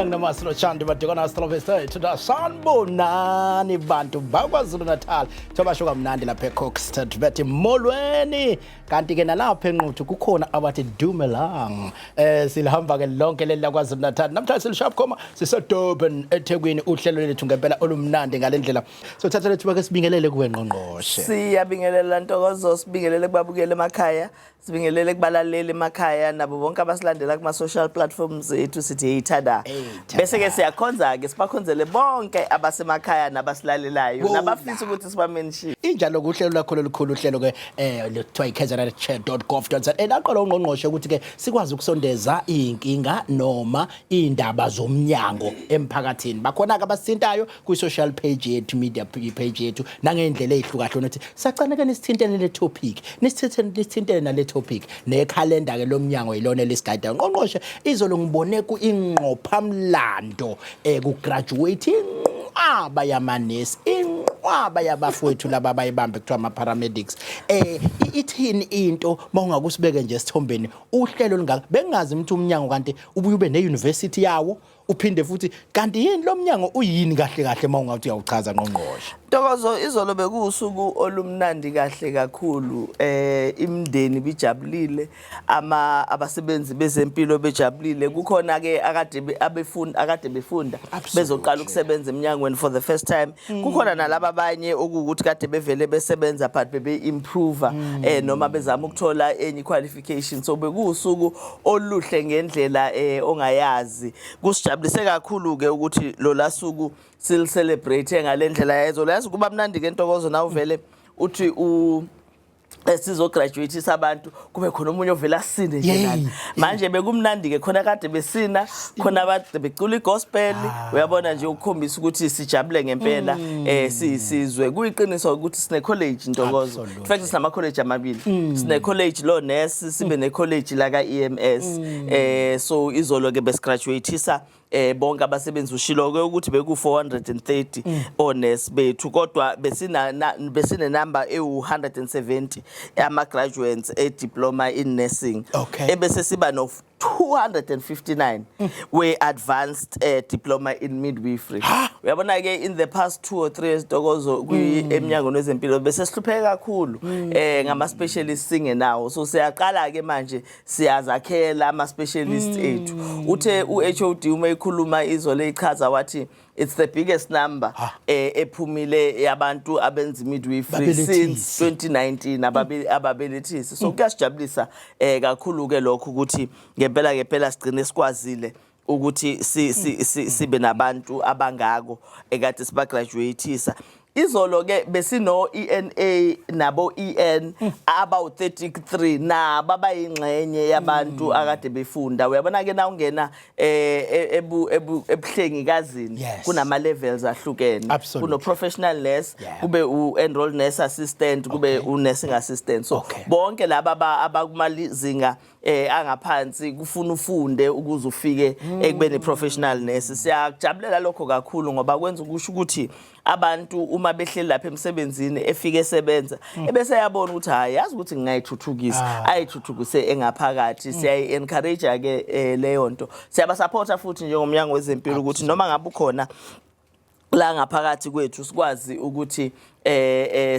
Sibingelela kunamasilo Chandi badikana Stloveste to sanibonani bantu bakwaZulu Natal tobashoka mnandi lapha eCookstad bethi molweni kanti ke nalapha enquthu kukhona abathi dumelang silihamba ke lonke leli lakwaZulu Natal namhlanje silishap khoma siseDurban eThekwini uhlelo lethu ngempela olumnandi ngalendlela so thatha lethu bake sibingelele kuwe ngqongqoshe siyabingelela Ntokozo sibingelele kubabukeli emakhaya sibingelele kubalaleli emakhaya nabo bonke abasilandela kuma social platforms ethu sithi eyithanda bese ke siyakhonza ke sibakhonzele bonke abasemakhaya nabasilalelayo nabafisa ukuthi sibamention injalo kuhlelo lakho lolukhulu uhlelo ke lethiwa ikzn.gov.za elaqala ungqongqoshe ukuthi ke sikwazi ukusondeza inkinga noma indaba zomnyango emphakathini bakhona ke abasintayo ku social page yethu media page yethu nangendlela ezihlukahlukene ukuthi sacane nisithintene le topic nisithintene nale topic nekhalenda ke lomnyango yilona lesigayida ngqongqoshe izolo ngibone ku ingqophamlando ku graduating abayamanesi inqwaba yabafowethu laba bayibambe kuthiwa ama paramedics ithini into mawungakusibeke nje esithombeni uhlelo lingaka bengazi ukuthi umnyango kanti ubuye ube neuniversity yawo uphinde futhi kanti yini lo mnyango uyini kahle kahle mawungathi uyawuchaza ngqongqoshe Ntokozo izolo bekusuku olumnandi kahle kakhulu imndeni bijabulile abasebenzi bezempilo bejabulile kukhona ke akade befunda bezoqala ukusebenza eminyangweni for the first time kukhona nalabo abanye ukuthi kade bevele besebenza but bebe improve noma bezama ukuthola any qualification so bekusuku oluhle ngendlela ongayazi kusijabulise kakhulu ke ukuthi lo lasuku sil celebrate ngalendlela yezo lazi kuba mnandi ke Ntokozo na uvele uthi sizo graduate abantu kube khona umunye ovela asine nje nani manje bekumnandi ke khona kade besina khona abade becula igospel uyabona nje ukukhombisa ukuthi sijabule ngempela sizwe kuyiqiniso ukuthi sine college Ntokozo in fact sinama college amabili sine college lo nurse sibe ne college la ka EMS so izolo ke besigraduateisa bonke abasebenzi ushilo ke ukuthi beku 430 honors bethu kodwa besine number e170 ama graduates diploma in nursing ebese siba no 259 we advanced diploma in midwifery uyabona ke in the past 2 or 3 years Ntokozo eminyangweni wezempilo bese sihlupheka kakhulu ngama specialists singenawo so siyaqala ke manje siyazakhela ama specialists ethu uthe uHOD uma ikhuluma izolo ichaza wathi it's the biggest number ephumile yabantu abenza midwifery since 2019 ababelethisi so kuyasijabulisa kakhulu ke lokho ukuthi ngempela sigcine sikwazile ukuthi sibe nabantu abangako ekade siba graduateisa izolo ke besino ENA nabo EN about 33 nabo abayingxenye yabantu akade befunda uyabona ke na ungena ebuhlengikazini kunama levels ahlukene kuno professional nurse kube enrolled nurse assistant kube nursing assistant so bonke laba abakumalizinga angaphansi kufuna ufunde ukuze ufike ekubeni professional nurse siyajabulela lokho kakhulu ngoba kwenza ukusho ukuthi abantu uma behleli lapha emsebenzini efike esebenza ebese yabona ukuthi hayi yazi ukuthi ngingayithuthukisa ayithuthukise engaphakathi siyayi encourage ke leyo nto siyaba supporta futhi njengomnyango wezempilo ukuthi noma ngabe ukhona la ngaphakathi kwethu sikwazi ukuthi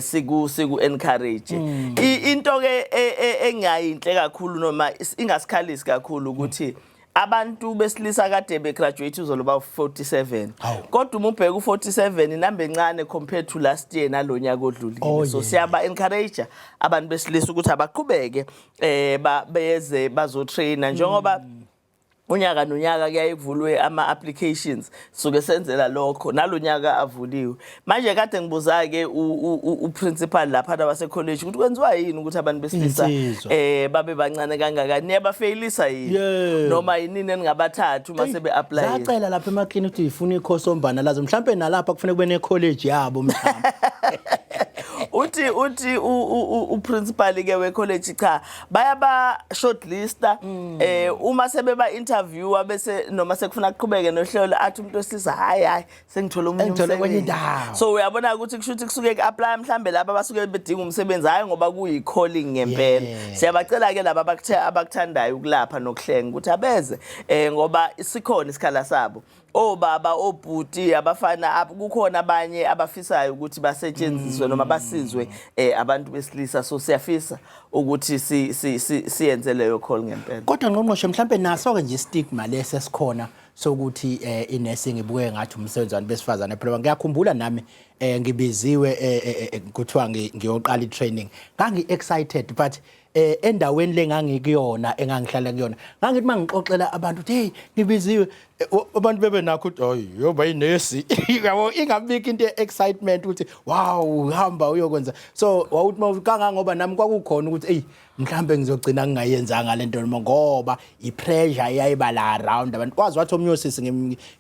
siku encourage into ke engayinhle kakhulu noma ingasikhalisi kakhulu ukuthi abantu besilisa kade begraduate uzolo ba 47 kodwa uma ubheka u47 inamba encane compared to last year nalonyaka odlulile so siyaba encourage abantu besilisa ukuthi abaqhubeke beze bazo trainer njengoba unyaka nonyaka kuyayivulwe ama applications soke senzela lokho nalonyaka avuliwe manje kade ngibuza ke uprincipal lapha abase college ukuthi kwenziwa yini ukuthi abantu besilisa babe bancane kangakani niyabafailisa yini noma yinini engabathathu mase be apply zacela lapha emaclinic ukuthi ifuna ikhosombana lazo mhlambe nalapha kufanele kube ne college yabo mhlawumbe uthi uprincipal ke wecollege cha bayaba shortlista uma sebeba interview bese noma sekufuna kuqhubeke nohlelo athi umuntu wesilisa hayi sengithola umuntu umsebenzi so uyabona ukuthi kushuthi kusuke ku-apply mhlambe laba basuke bedinga umsebenzi hayi ngoba kuyi-calling ngempela siyabacela ke laba abakuthandayo ukulapha nokuhlenga ukuthi abeze ngoba sikhona isikhala sabo obaba obhuti abafana kukhona abanye abafisayo ukuthi basetshenziswe noma basizwe abantu besilisa so siyafisa ukuthi siyenze leyo call ngempela kodwa ngqongqoshe mhlambe naso ke nje stigma lesesikhona sokuthi inursing ibuke ngathi umsebenzi wabantu besifazane phela ngiyakhumbula nami ngibiziwe kuthiwa ngiyoqala itraining ngangi excited but endaweni lengangikuyona engangihlala kuyona ngangithi mangixoxela abantu ukuthi hey ngibiziwe abantu bebe nakho ukuthi hayi yoba inesi yabo ingabiki into excitement ukuthi wow uhamba uyokwenza so wawuthi kangangoba nami kwakukhona ukuthi hey mhlambe ngizogcina ngingayenzanga lento noma ngoba ipressure yayiba la around abantu kwazi wathi omnyosisi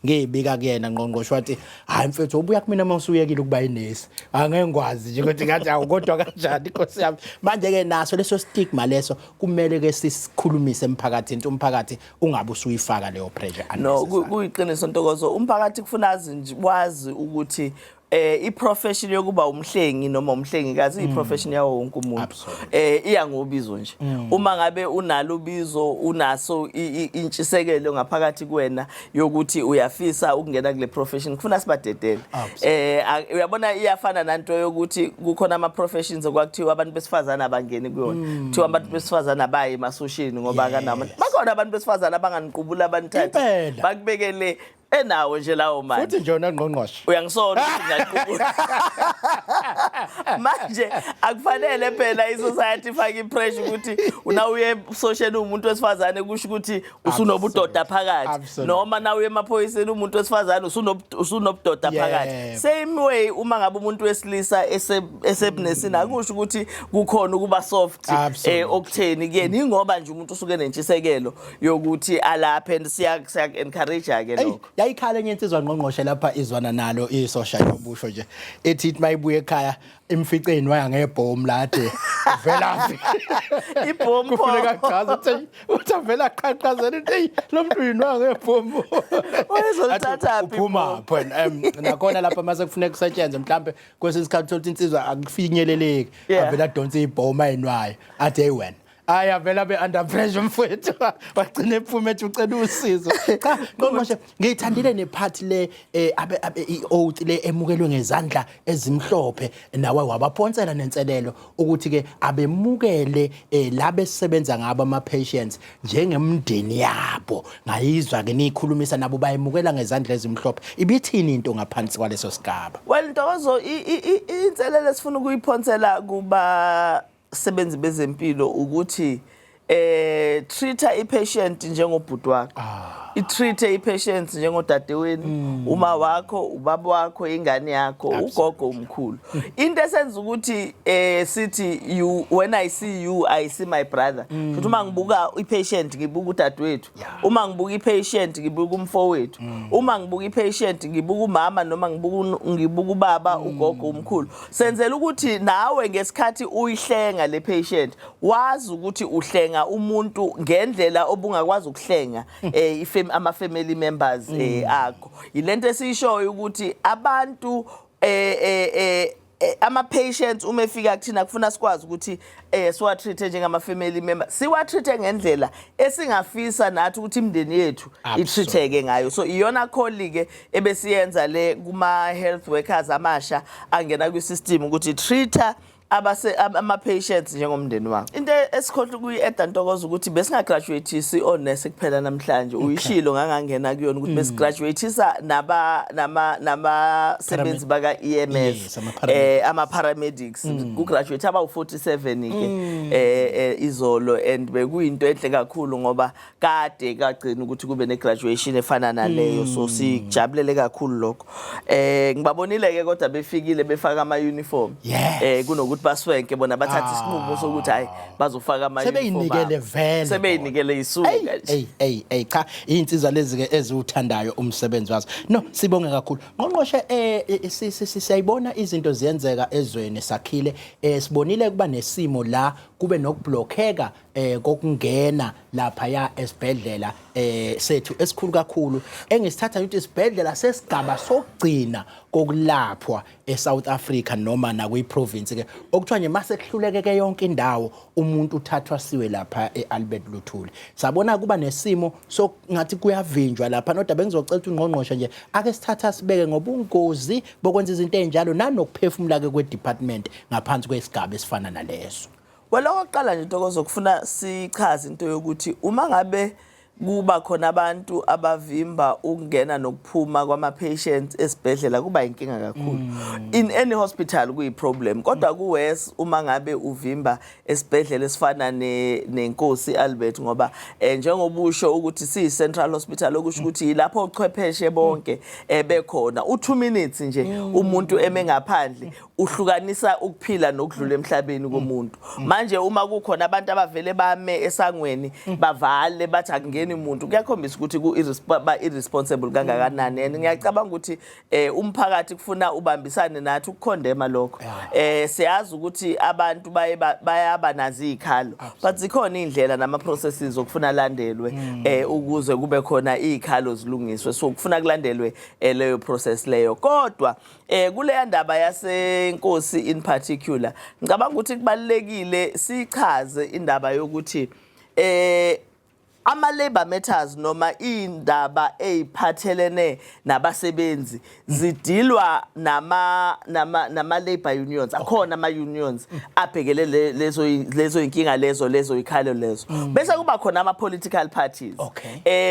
ngiyibika kuyena ngqongqosho wathi hayi mfethu ubuya kumina mawusuyekile ukuba inesi angeke ngikwazi nje ukuthi ngathi awukodwa kanjani inkosi yami manje ke naso leso stigma leso kumele ke sisikhulumise emphakathini ukuthi umphakathi ungabe usuyifaka leyo pressure no kuyiqiniso Ntokozo umphakathi kufuna wazi ukuthi iprofession yokuba umhlengi noma umhlengikazi iprofession yawo wonke umuntu iya ngobizo nje uma ngabe unalo ubizo unaso intshisekelo ngaphakathi kuwena yokuthi uyafisa ukungena kule profession kufuna sibadedele uyabona iyafana nanto yokuthi kukhona ama professions okwakuthiwa abantu besifazana abangeni kuyona kuthiwa abantu besifazana abaye emasoshini ngoba kanama bakhona abantu besifazana abanganiqubula abanithatha bakubekele enawo nje lawo manje futhi nje wona ngqongqoshe uyangisona ukuthi ngaqubula manje akufanele phela isociety ifake ipressure ukuthi unawuye social umuntu wesifazane kusho ukuthi usunobudoda phakathi noma nawuye emaphoyiseni umuntu wesifazane usunobudoda phakathi same way uma ngabe umuntu wesilisa esebunesini akusho ukuthi kukhona ukuba soft okutheni kuyena ingoba nje umuntu usuke nentshisekelo yokuthi alapha and siya encourage ke lokho yayikhala enye insizwa ngqongqoshe lapha izwana nalo isosha yobusho nje ethi mayibuye ekhaya emficeni waya ngebhomu lade velaphi ibhomu kufuneka chaza uthi vela qhaqhazela ukuthi lo muntu yinwa ngebhomu oyizothatha uphuma phela nakhona lapha mase kufuneka kusetshenzwe mhlambe kwesisikhathi ukuthi insizwa akufinyeleleki avela donse ibhomu ayinwayo athi hey wena aya vela be under pressure mfowethu wagcina ephume ethi ucela usizo cha ngqongqoshe ngiyithandile nepart le oath le emukelwe ngezandla ezimhlophe nawe wabaphonsela nenselelo ukuthi ke abemukele labe sebenza ngabo ama patients njengemndeni yabo ngayizwa ke nikhulumisa nabo bayemukela ngezandla ezimhlophe ibithini into ngaphansi kwaleso sigaba well Ntokozo inselelo esifuna ukuyiphonsela kuba sebenzi bezempilo ukuthi treata i-patient njengobhuti wakho i-treate i-patient njengodadewenu uma wakho ubaba wakho ingane yakho ugogo umkhulu into esenza ukuthi sithi when I see you I see my brother futhi uma ngibuka i-patient ngibuka udadewethu uma ngibuka i-patient ngibuka umfowethu uma ngibuka i-patient ngibuka umama noma ngibuka ubaba ugogo umkhulu senzela ukuthi nawe ngesikhathi uyihlenga le patient wazi ukuthi uhlenga umuntu ngendlela obungakwazi ukuhlenga ama family members akho ilento esishoyo ukuthi abantu ama patients uma efika kuthina kufuna sikwazi ukuthi siwa treat njengama family members siwa treat ngendlela esingafisa nathi ukuthi imndeni yethu itreateke ngayo so iyona colleague ebesiyenza le kuma health workers amasha angena kwi system ukuthi treater ama patients njengomndeni wakho into esikhohle kuyi-Eda Ntokozo ukuthi besingagraduateisi onesi kuphela namhlanje uyishilo ngangangena kuyona ukuthi besigraduateisa nama sebenzi baka EMS ama paramedics kugraduate aba u47 ke izolo and bekuyinto enhle kakhulu ngoba kade kagcina ukuthi kube ne graduation efana naleyo so sijabulele kakhulu lokho ngibabonile ke kodwa befikile befaka ama uniform kunokuthi baswenke bona bathatha isinqumo sokuthi hayi bazofaka ama sebeyinikele vele sebeyinikele isuka nje. Cha insizwa lezi ke eziwuthandayo umsebenzi wazo. No, sibonge kakhulu. Ngqongqoshe siyayibona izinto ziyenzeka ezweni sakhile sibonile kuba nesimo la kube nokublockeka kokungena lapha ya esibhedlela sethu esikhulu kakhulu engisithatha ukuthi isibhedlela sesigaba sokugcina kokulaphwa eSouth Africa noma na kuyiprovince ke okuthiwa nje mase kuhlulekeke yonke indawo umuntu uthathwa siwe lapha eAlbert Luthuli. Sabona kuba nesimo sokungathi kuyavinjwa lapha nodwa bengizocela ukuthi ungqongqoshe nje ake sithatha sibeke ngobungozi bokwenza izinto ezinjalo nanokuphefumula ke kwedepartment ngaphansi kwesigaba esifana naleso. Oqala nje Ntokozo kufuna sichaze into yokuthi uma ngabe kuba khona abantu abavimba ukungena nokuphuma kwama patients esibhedlela kuba inkinga kakhulu. In any hospital kuyi problem kodwa kuwes uma ngabe uvimba esibhedlela esifana neNkosi Albert ngoba njengobusho ukuthi si Central Hospital okusho ukuthi lapho ochwepheshe bonke bekhona u2 minutes nje umuntu emengaphandle uhlukanisa ukuphila nokudlula emhlabeni komuntu. Manje uma kukhona abantu abavele bame esangweni bavale bathi akungeni umuntu kuyakhombisa ukuthi irresponsible kangakanani and ngiyacabanga ukuthi umphakathi kufuna ubambisane nathi ukukhondema lokho. Siyazi ukuthi abantu bayaba nazi izikhalo but zikhona indlela nama processes okufuna landelwe ukuze kube khona izikhalo zilungiswe so kufuna kulandelwe leyo process leyo kodwa kule ndaba yaseNkosi in particular ngicabanga ukuthi kubalekile sichaze indaba yokuthi ama-labor matters noma indaba eziphathelene nabasebenzi zidilwa nama-labor unions akhona ama-unions abhekele lezo inkinga lezo ikhalo lezo bese kuba khona ama-political parties.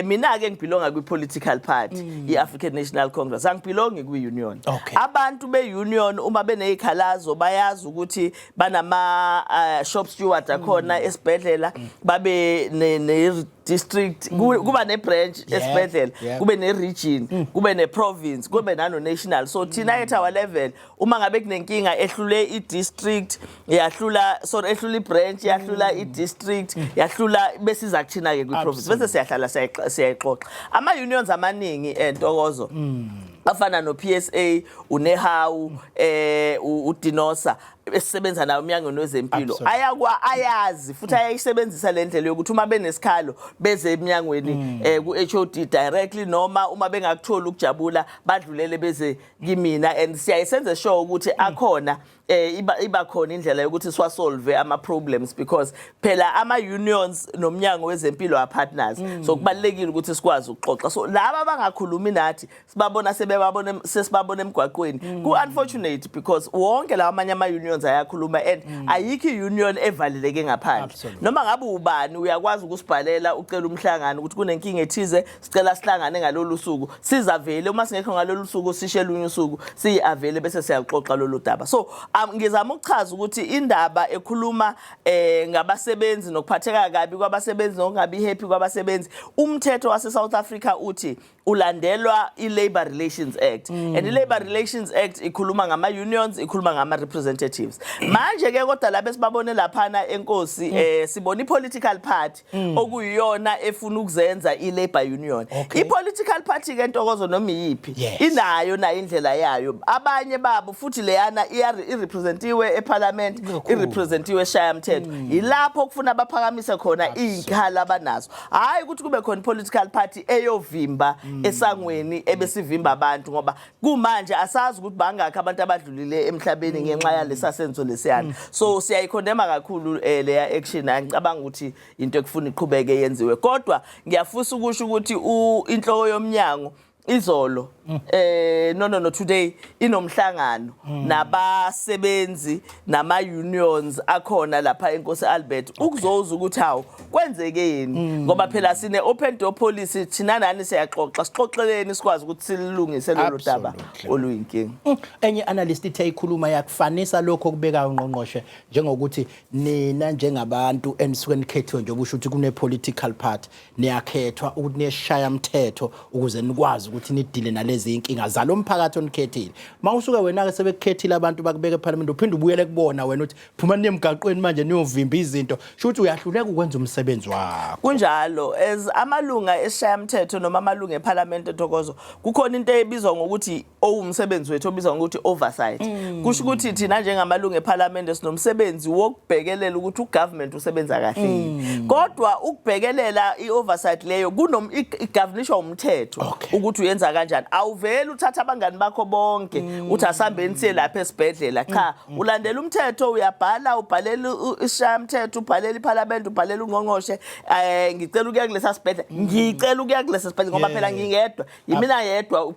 Mina-ke ngibhilonga kwi-political party i-African National Congress angibhilongi kwi-union. Abantu be-union uma beneyikhalazo bayazi ukuthi banama-shop steward akhona esibhedlela babe district kuba ne branch esibhedlela kube ne region kube ne province kube nano national so thina at our level uma ngabe kunenkinga ehlule I district ehlula I branch yahlula I district yahlula bese izakuthina ke kwi province bese siyahlala siyayixoxa ama unions amaningi Ntokozo bafana no PSA uNehawu uDinosa esisebenza nawo eMnyangweni weZempilo ayazi futhi ayayisebenzisa lendlela yokuthi uma benesikhalo beze eMnyangweni ku-HOD directly noma uma bengakutholi ukujabula badlulele beze kimina and siyayisenze sure ukuthi akhona iba khona indlela yokuthi siwasolve ama problems because phela ama unions nomnyango wezempilo are partners so kubalekile ukuthi sikwazi ukuxoxa so laba abangakhulumi nathi sesibabona emgwaqweni ku unfortunate because wonke lawa amanye ama unions ayakhuluma and ayikho union evaleleke ngaphandle noma ngabe ubani uyakwazi ukusibhalela ucela umhlangano ukuthi kunenkinga ethize sicela sihlangane ngalolu suku sizavele uma singekho ngalolu suku sishe lunye usuku siyiavele bese siyaxoxa lolu daba so ngizama ukuchaza ukuthi indaba ekhuluma ngabasebenzi nokuphatheka kabi kwabasebenzi nokungabi happy kwabasebenzi umthetho wase South Africa uthi ulandelwa iLabor Relations Act and iLabor Relations Act ikhuluma ngama unions ikhuluma ngama representatives manje ke kodwa labe sibabone laphana eNkosi sibona ipolitical party okuyiyona efuna ukuzenza iLabor Union ipolitical party ke Ntokozo noma yipi inayo na indlela yayo abanye babo futhi leyana irepresentiwe eParliament irepresentiwe eShayamthetho ilapho kufuna baphakamisa khona izinkhala abanazo hayi ukuthi kube khona political party eyovimba esangweni ebesivimba abantu ngoba kumanje asazi ukuthi bangakho abantu abadlulile emhlabeni ngenxa yalesa senzo lesiyana so siyayikhondema kakhulu leya action ngicabanga ukuthi into ekufuna iqhubeke yenziwe kodwa ngiyafusa ukusho ukuthi inhloko yomnyango izolo no today inomhlangano nabasebenzi nama unions akhona lapha eNkosi Albert ukuzoza ukuthi hawo kwenzekeni ngoba phela sine open door policy thina nani siyaxoxa sixoxeleni sikwazi ukuthi silungise lolu daba oluyinkinga enye analyst ithe ikhuluma yakufanisa lokho kubeka ungqongqoshe njengokuthi nina njengabantu enisuke nikhethiwe nje okusho ukuthi kune political party niyakhethwa ukuthi niyeshaya umthetho ukuze nikwazi ukuthi nidile nale lezi inkinga zalomphakathi onikhethile mawusuke wena ke sebekukhethile abantu bakubeka eParliament uphinde ubuyele kubona wena uthi phuma nemgaqweni manje niyovimba izinto shuthi uyahluleka ukwenza umsebenzi wakho kunjalo as amalunga esishayamthetho noma amalunga eParliament ethokozo kukhona into ebizwa ngokuthi owumsebenzi wethu obizwa ngokuthi oversight kusho ukuthi thina njengamalunga eParliament sinomsebenzi wokubhekelela ukuthi ugovernment usebenza kahle kodwa ukubhekelela ioversight leyo igovernishwa umthetho ukuthi uyenza kanjani awuveli uthatha abangani bakho bonke uthi asambeni siye lapha esibhedlela cha ulandela umthetho uyabhala ubhalela isishayamthetho ubhalela iParliament ubhalela ungqongqoshe ngicela ukuya kulesa sibhedlela ngicela ukuya kulesa sibhedlela ngoba phela ngingedwa yimina yedwa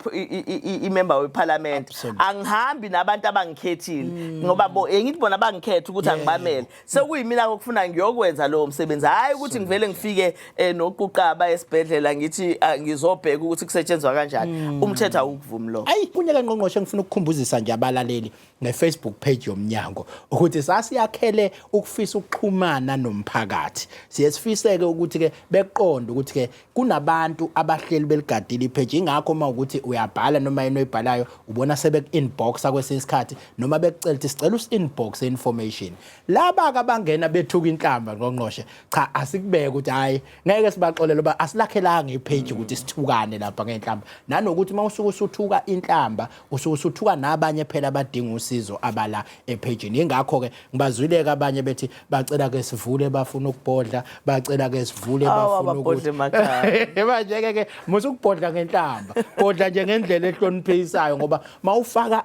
imember weParliament angihambi nabantu abangikhethile ngoba ngithi bona bangikhetha ukuthi angibamele sekuyimina okufuna ngiyokwenza lo msebenzi hayi ukuthi ngivele ngifike noquqaba esibhedlela ngithi ngizobheka ukuthi kusetshenzwa kanjani umthetho awukuvumi lo ayi kunyaka ngqongqoshe ngifuna ukukhumbuzisa nje abalaleli ngeFacebook page yomnyango ukuthi sasiyakhele ukufisa ukuxhumana nomphakathi siyesifiseke ukuthi ke beqonde ukuthi ke kunabantu abahleli beligadile ipage ingakho uma ukuthi uyabhala noma yini oyibhalayo ubona sebek-inboxa kwesinye isikhathi noma bekucela ukuthi sicela us-inbox information laba ke abangena bethuka inhlamba ngqongqoshe cha asikubeke ukuthi hayi ngeke sibaxolele ba asilakhelanga ipage ukuthi sithukane lapha ngenhlamba nanokuthi mawusuke usuthuka inhlamba usuke usuthuka nabanye phela abadinga usizo abala epageni ingakho ke ngibazwileka abanye bethi bacela ke sivule bafuna ukubhodla bacela ke sivule bafuna ukuthi manje ke musukubhodla ngenhlamba bodla nje ngendlela ehloniphisayo ngoba mawufaka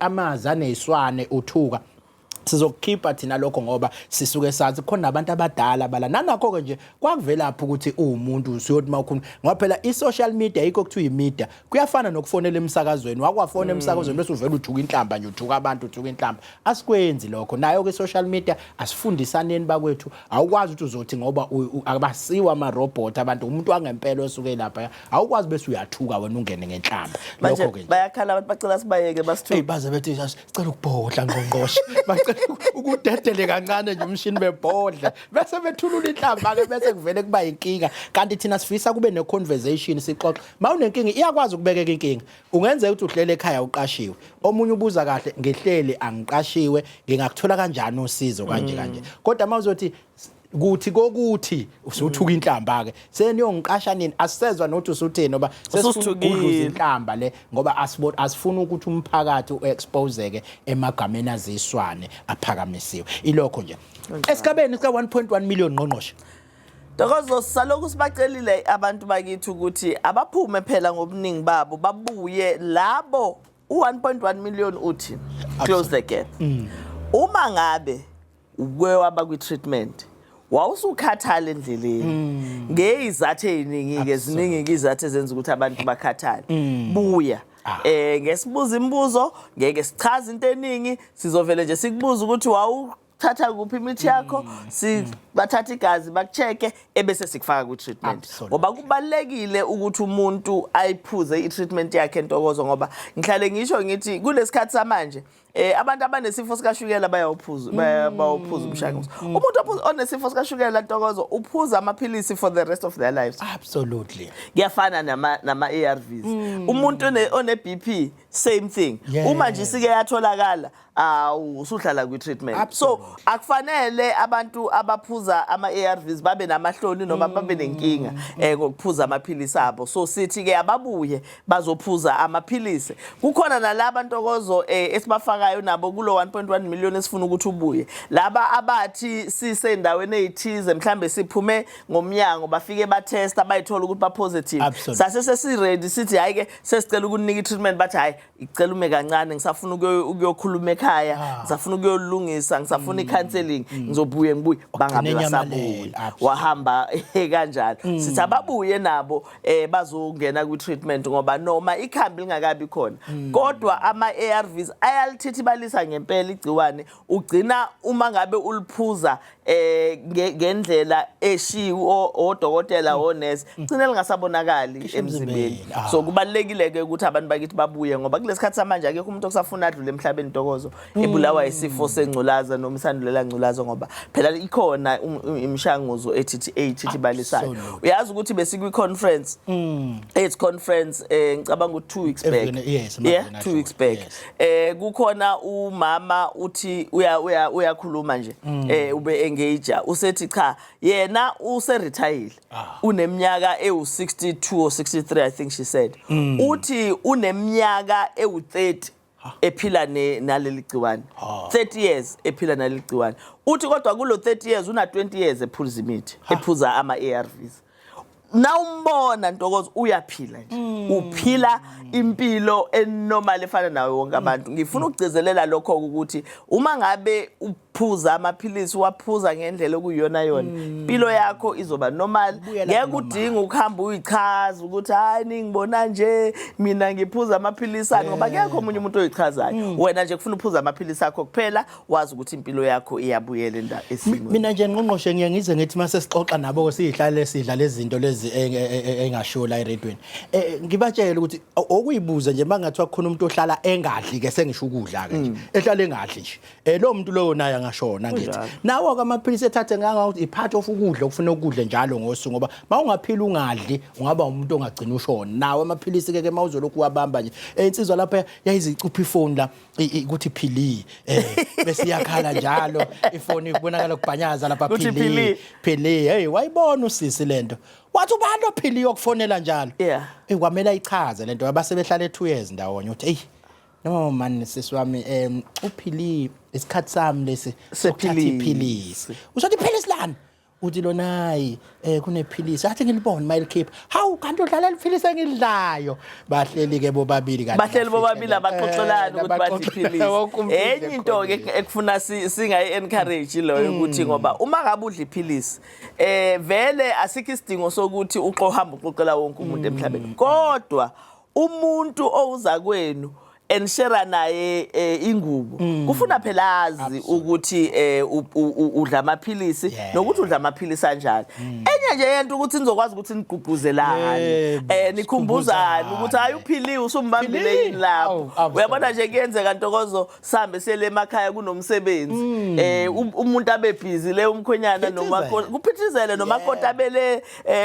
amazi aneswane uthuka sizokukhipha thina lokho ngoba sisuke sathi khona abantu abadala bala nanakho ke nje kwakuvelapha ukuthi umuntu usiyothi mawukhuluma ngoba phela i-social media yikho kuthiwa i-media kuyafana nokufonela emsakazweni wakwafona emsakazweni bese uvela uthuka inhlamba nje uthuka abantu uthuka inhlamba asikwenzi lokho nayo ke social media asifundisaneni bakwethu awukwazi ukuthi uzothi ngoba abasiwa ama robot abantu umuntu wangempela osuke lapha awukwazi bese uyathuka wena ungene ngenhlamba lokho ke bayakhala abantu bacela sibayeke basithuka baze bethi sicela ukubhodla ngqongqoshe ukudedele kancane nje umshini bebhodla bese bethulula inhlamba ke bese kuvele kuba inkinga kanti thina sifisa kube ne conversation sixoxe mawunenkinga iyakwazi ukubekeka inkinga ungenza ukuthi uhlele ekhaya uqashiwe omunye ubuza kahle ngehlele angiqashiwe ngingakuthola kanjani usizo kanje kodwa mawuzothi kuthi kokuthi usuthuka inhlamba ke seniyongiqasha nini asisezwa nothi usutheni ngoba sesifudluza inhlamba le ngoba asifuna ukuthi umphakathi uexposeke emagameni aziswane aphakamisiwe ilokho nje esigabeni sika 1.1 million ngqongqoshe Dokozo salokhu sibacelile abantu bakithi ukuthi abaphume phela ngobuningi babo babuye labo u1.1 million uthi close the gap uma ngabe wewaba kwi treatment wawusukhathala endleleni ngezathu eziningi ke ziningi izathu ezenza ukuthi abantu bakhathale buya ngesibuza imibuzo ngeke sichaze into eningi sizovela nje sikubuza ukuthi thatha kuphi imithi yakho sibathatha igazi bakucheke ebese sikufaka ku treatment ngoba kubalekile ukuthi umuntu ayiphuze i treatment yakhe entokozo ngoba ngihlale ngisho ngithi kulesikhathi samanje abantu abanesifo sikashukela bayawuphuza umshanguzo umuntu onesifo sikashukela ntokozo uphuza amaphilisi for the rest of their lives absolutely kuyafana nama ARVs umuntu one BP same thing uma nje sike yatholakala usuhlala ku treatment so akufanele abantu abaphuza ama ARVs babe namahloni noma babe nenkinga ngokuphuza amaphilisi abo so sithi ke ababuye bazophuza amaphilisi kukhona nalabo ntokozo esibafakayo nabo kulo 1.1 million esifuna ukuthi ubuye laba abathi sisendaweni ezithize mhlambe siphume ngomnyango bafike batesta bayithola ukuthi ba positive sase sesiready sithi hayi ke sesicela ukunika treatment bathi hayi icela ume kancane ngisafuna ukuyokhuluma ekhaya ngisafuna ukuyolungisa ngisafuna icounseling ngizobuye ngibuye bangabe basabuya wahamba kanjalo sithi ababuye nabo bazongena ku treatment ngoba noma ikhambi lingakabi khona kodwa ama ARVs ayalthi liyayithithibalisa ngempela igciwane ugcina uma ngabe uliphuza ngendlela eshiwo odokotela onesi gcina lingasabonakali emzimbeni. So kubalekile ke ukuthi abantu bakithi babuye ngoba kulesikhathi samanje akekho umuntu okusafuna adlule emhlabeni Ntokozo ebulawa isifo sengculaza noma isandulela ngculaza ngoba phela ikhona imishanguzo ethithibalisayo. Uyazi ukuthi besikwi conference AIDS conference ngicabanga u 2 weeks back. Yeah, 2 weeks back. Kukhona umama uthi uyakhuluma nje ube engage usethi cha yena use retire uneminyaka ewu62 or 63 I think she said. Uthi uneminyaka ewu30 ephila naleli gciwane 30 years ephila naleli gciwane. Uthi kodwa kulo 30 years una 20 years ephuza imithi ephuza ama ARVs. Nawumbona Ntokozo uyaphila nje uphila impilo enormal efana nawe wonke abantu. Ngifuna ukugcizelela lokho ukuthi uma ngabe uphuza amaphilisi waphuza ngendlela okuyiyona yona impilo yakho izoba normal. Ngeke udinga ukuhamba uyichaza ukuthi hayi ningibona nje mina ngiphuza amaphilisi ani ngoba akekho omunye umuntu oyichazayo. Wena nje kufuna uphuza amaphilisi akho kuphela wazi ukuthi impilo yakho iyabuyela esimweni. Mina nje ngqongqoshe ngize ngithi mase sixoxa nabo sihlale sidla lezi zinto lezi engasho la eredweni ngibatshela ukuthi okuyibuza nje mangathi wakhona umuntu ohlala engadli ke sengisho ukudla ke nje ehlala engadli nje lo muntu loyo naye angashona ngithi nawo ke amaphilisi ethathe nganga ukuthi ipart of ukudla ukufuna ukudla njalo ngosuku ngoba mawungaphila ungadli ungaba umuntu ongagcina ushona nawo amaphilisi ke mawuzolokhu wabamba nje insizwa lapha yayizicupha ifoni la ukuthi phili bese iyakhala njalo ifoni ibonakala kubhanyaza lapha phili hey wayibona usisi lento wathi ubani ophili yokufonela njalo kwamela ichaze lento abase behlala 2 years ndawonye uthi hey noma manje sisiwami uphili isikhathi sami lesi sokuthatha iphilisi usothi iphilisi lani uthi lona hayi kunephilisi athi ngilibone mayikhipha hawu kanti udlala iphilisi engidlayo bahleli ke bobabili kanti bahleli bobabili abaxoxelana ukuthi bathi iphilisi enye into ke ekufuna singayi encourage loyo ukuthi ngoba uma ngabe udla iphilisi vele asikho isidingo sokuthi uqohamba uxoxela wonke umuntu emhlabeni kodwa umuntu ouza kwenu enshare naye ingubo kufuna phela azi ukuthi udla amaphilisi nokuthi udla amaphilisi kanjani. Enye nje yento ukuthi nizokwazi ukuthi nigqugquzelane nikhumbuzane ukuthi hayi uphiliwe usumbambile yini lapho. Uyabona nje kuyenzeka Ntokozo sambe sele emakhaya kunomsebenzi umuntu abe busy le umkhonyana noma kuphithizele noma kotabele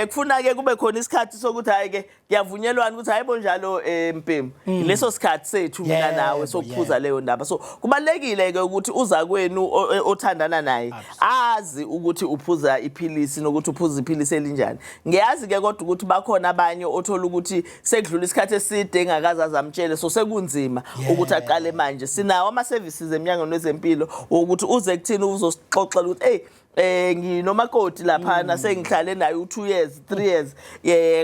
kufuna ke kube khona isikhathi sokuthi hayi ke kuyavunyelwana ukuthi hayibo njalo Mpembu leso sikhathi sethu mina nawe sokuphuza leyo ndaba. So kubalekile ke ukuthi uza kwenu othandana naye azi ukuthi uphuza iphilisi nokuthi uphuza iphilisi elinjani. Ngiyazi ke kodwa ukuthi bakhona abanye othola ukuthi sekudlula isikhathi eside engakaza azamtshele so sekunzima ukuthi aqale manje. Sinawo ama services eminyango nezempilo ukuthi uze kuthini uzosixoxela ukuthi hey nginomakoti lapha sengihlale naye u2 years 3 years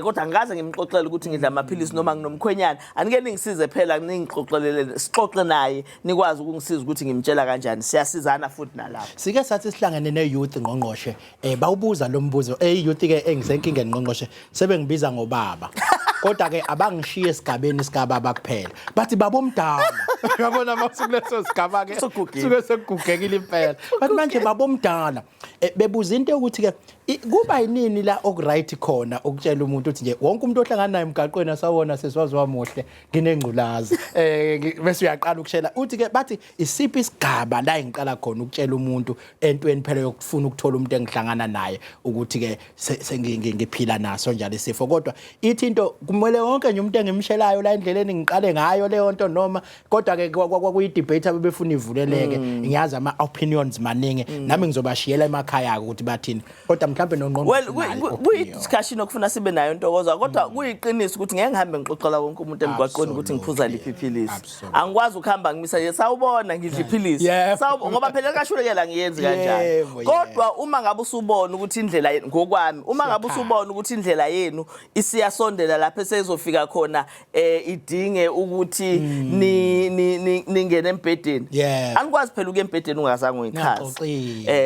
kodwa ngikaze ngimxoxele ukuthi ngidla amaphilisi noma nginomkhwenyana anike ningisize phela ningixoxelele sixoxe naye nikwazi ukungisiza ukuthi ngimtshela kanjani siyasizana futhi nalapho. Sike sathi sihlangene ne-youth ngqongqoshe bawubuza lo mbuzo youth ke engisenkinga ngqongqoshe sebengibiza ngobaba kodwa ke abangishiye esigabeni sikababa kuphela bathi babomdala yabona masukuleso sigaba ke suke sekugugekile impela bathi manje babomdala bebuza into ukuthi ke kuba yinini la okuright khona ukutshela umuntu uthi nje wonke umuntu ohlangana naye emgaqweni asawona sesiwazi wamuhle nginengculazi bese uyaqala ukushela uthi ke bathi isiphi isigaba la engiqala khona ukutshela umuntu entweni phela yokufuna ukuthola umuntu engihlangana naye ukuthi ke sengiphila naso njalo isifo kodwa ithi into kumele wonke nje umuntu engimshelayo la endleleni ngiqale ngayo leyo nto noma kodwa ke kwakuyi debate abefuna ivuleleke ngiyazi ama opinions maningi nami ngizobashiyela emakhaya ukuthi bathini kodwa mhlawumbe nongqondo kuyi discussion okufuna sibe nayo Ntokozo kodwa kuyiqiniso ukuthi ngeke ngihambe ngixoxela wonke umuntu emgwaqweni ukuthi ngiphuza liphi iphilisi angikwazi ukuhamba ngimisa nje sawubona ngidla iphilisi ngoba phela kashulekela ngiyenzi kanjani kodwa uma ngabe usubona ukuthi indlela ngokwami uma ngabe usubona ukuthi indlela yenu isiyasondela lapha lapho sezofika khona idinge ukuthi ningene embhedeni. Anikwazi phela ukuya embhedeni ungazange uyichaza.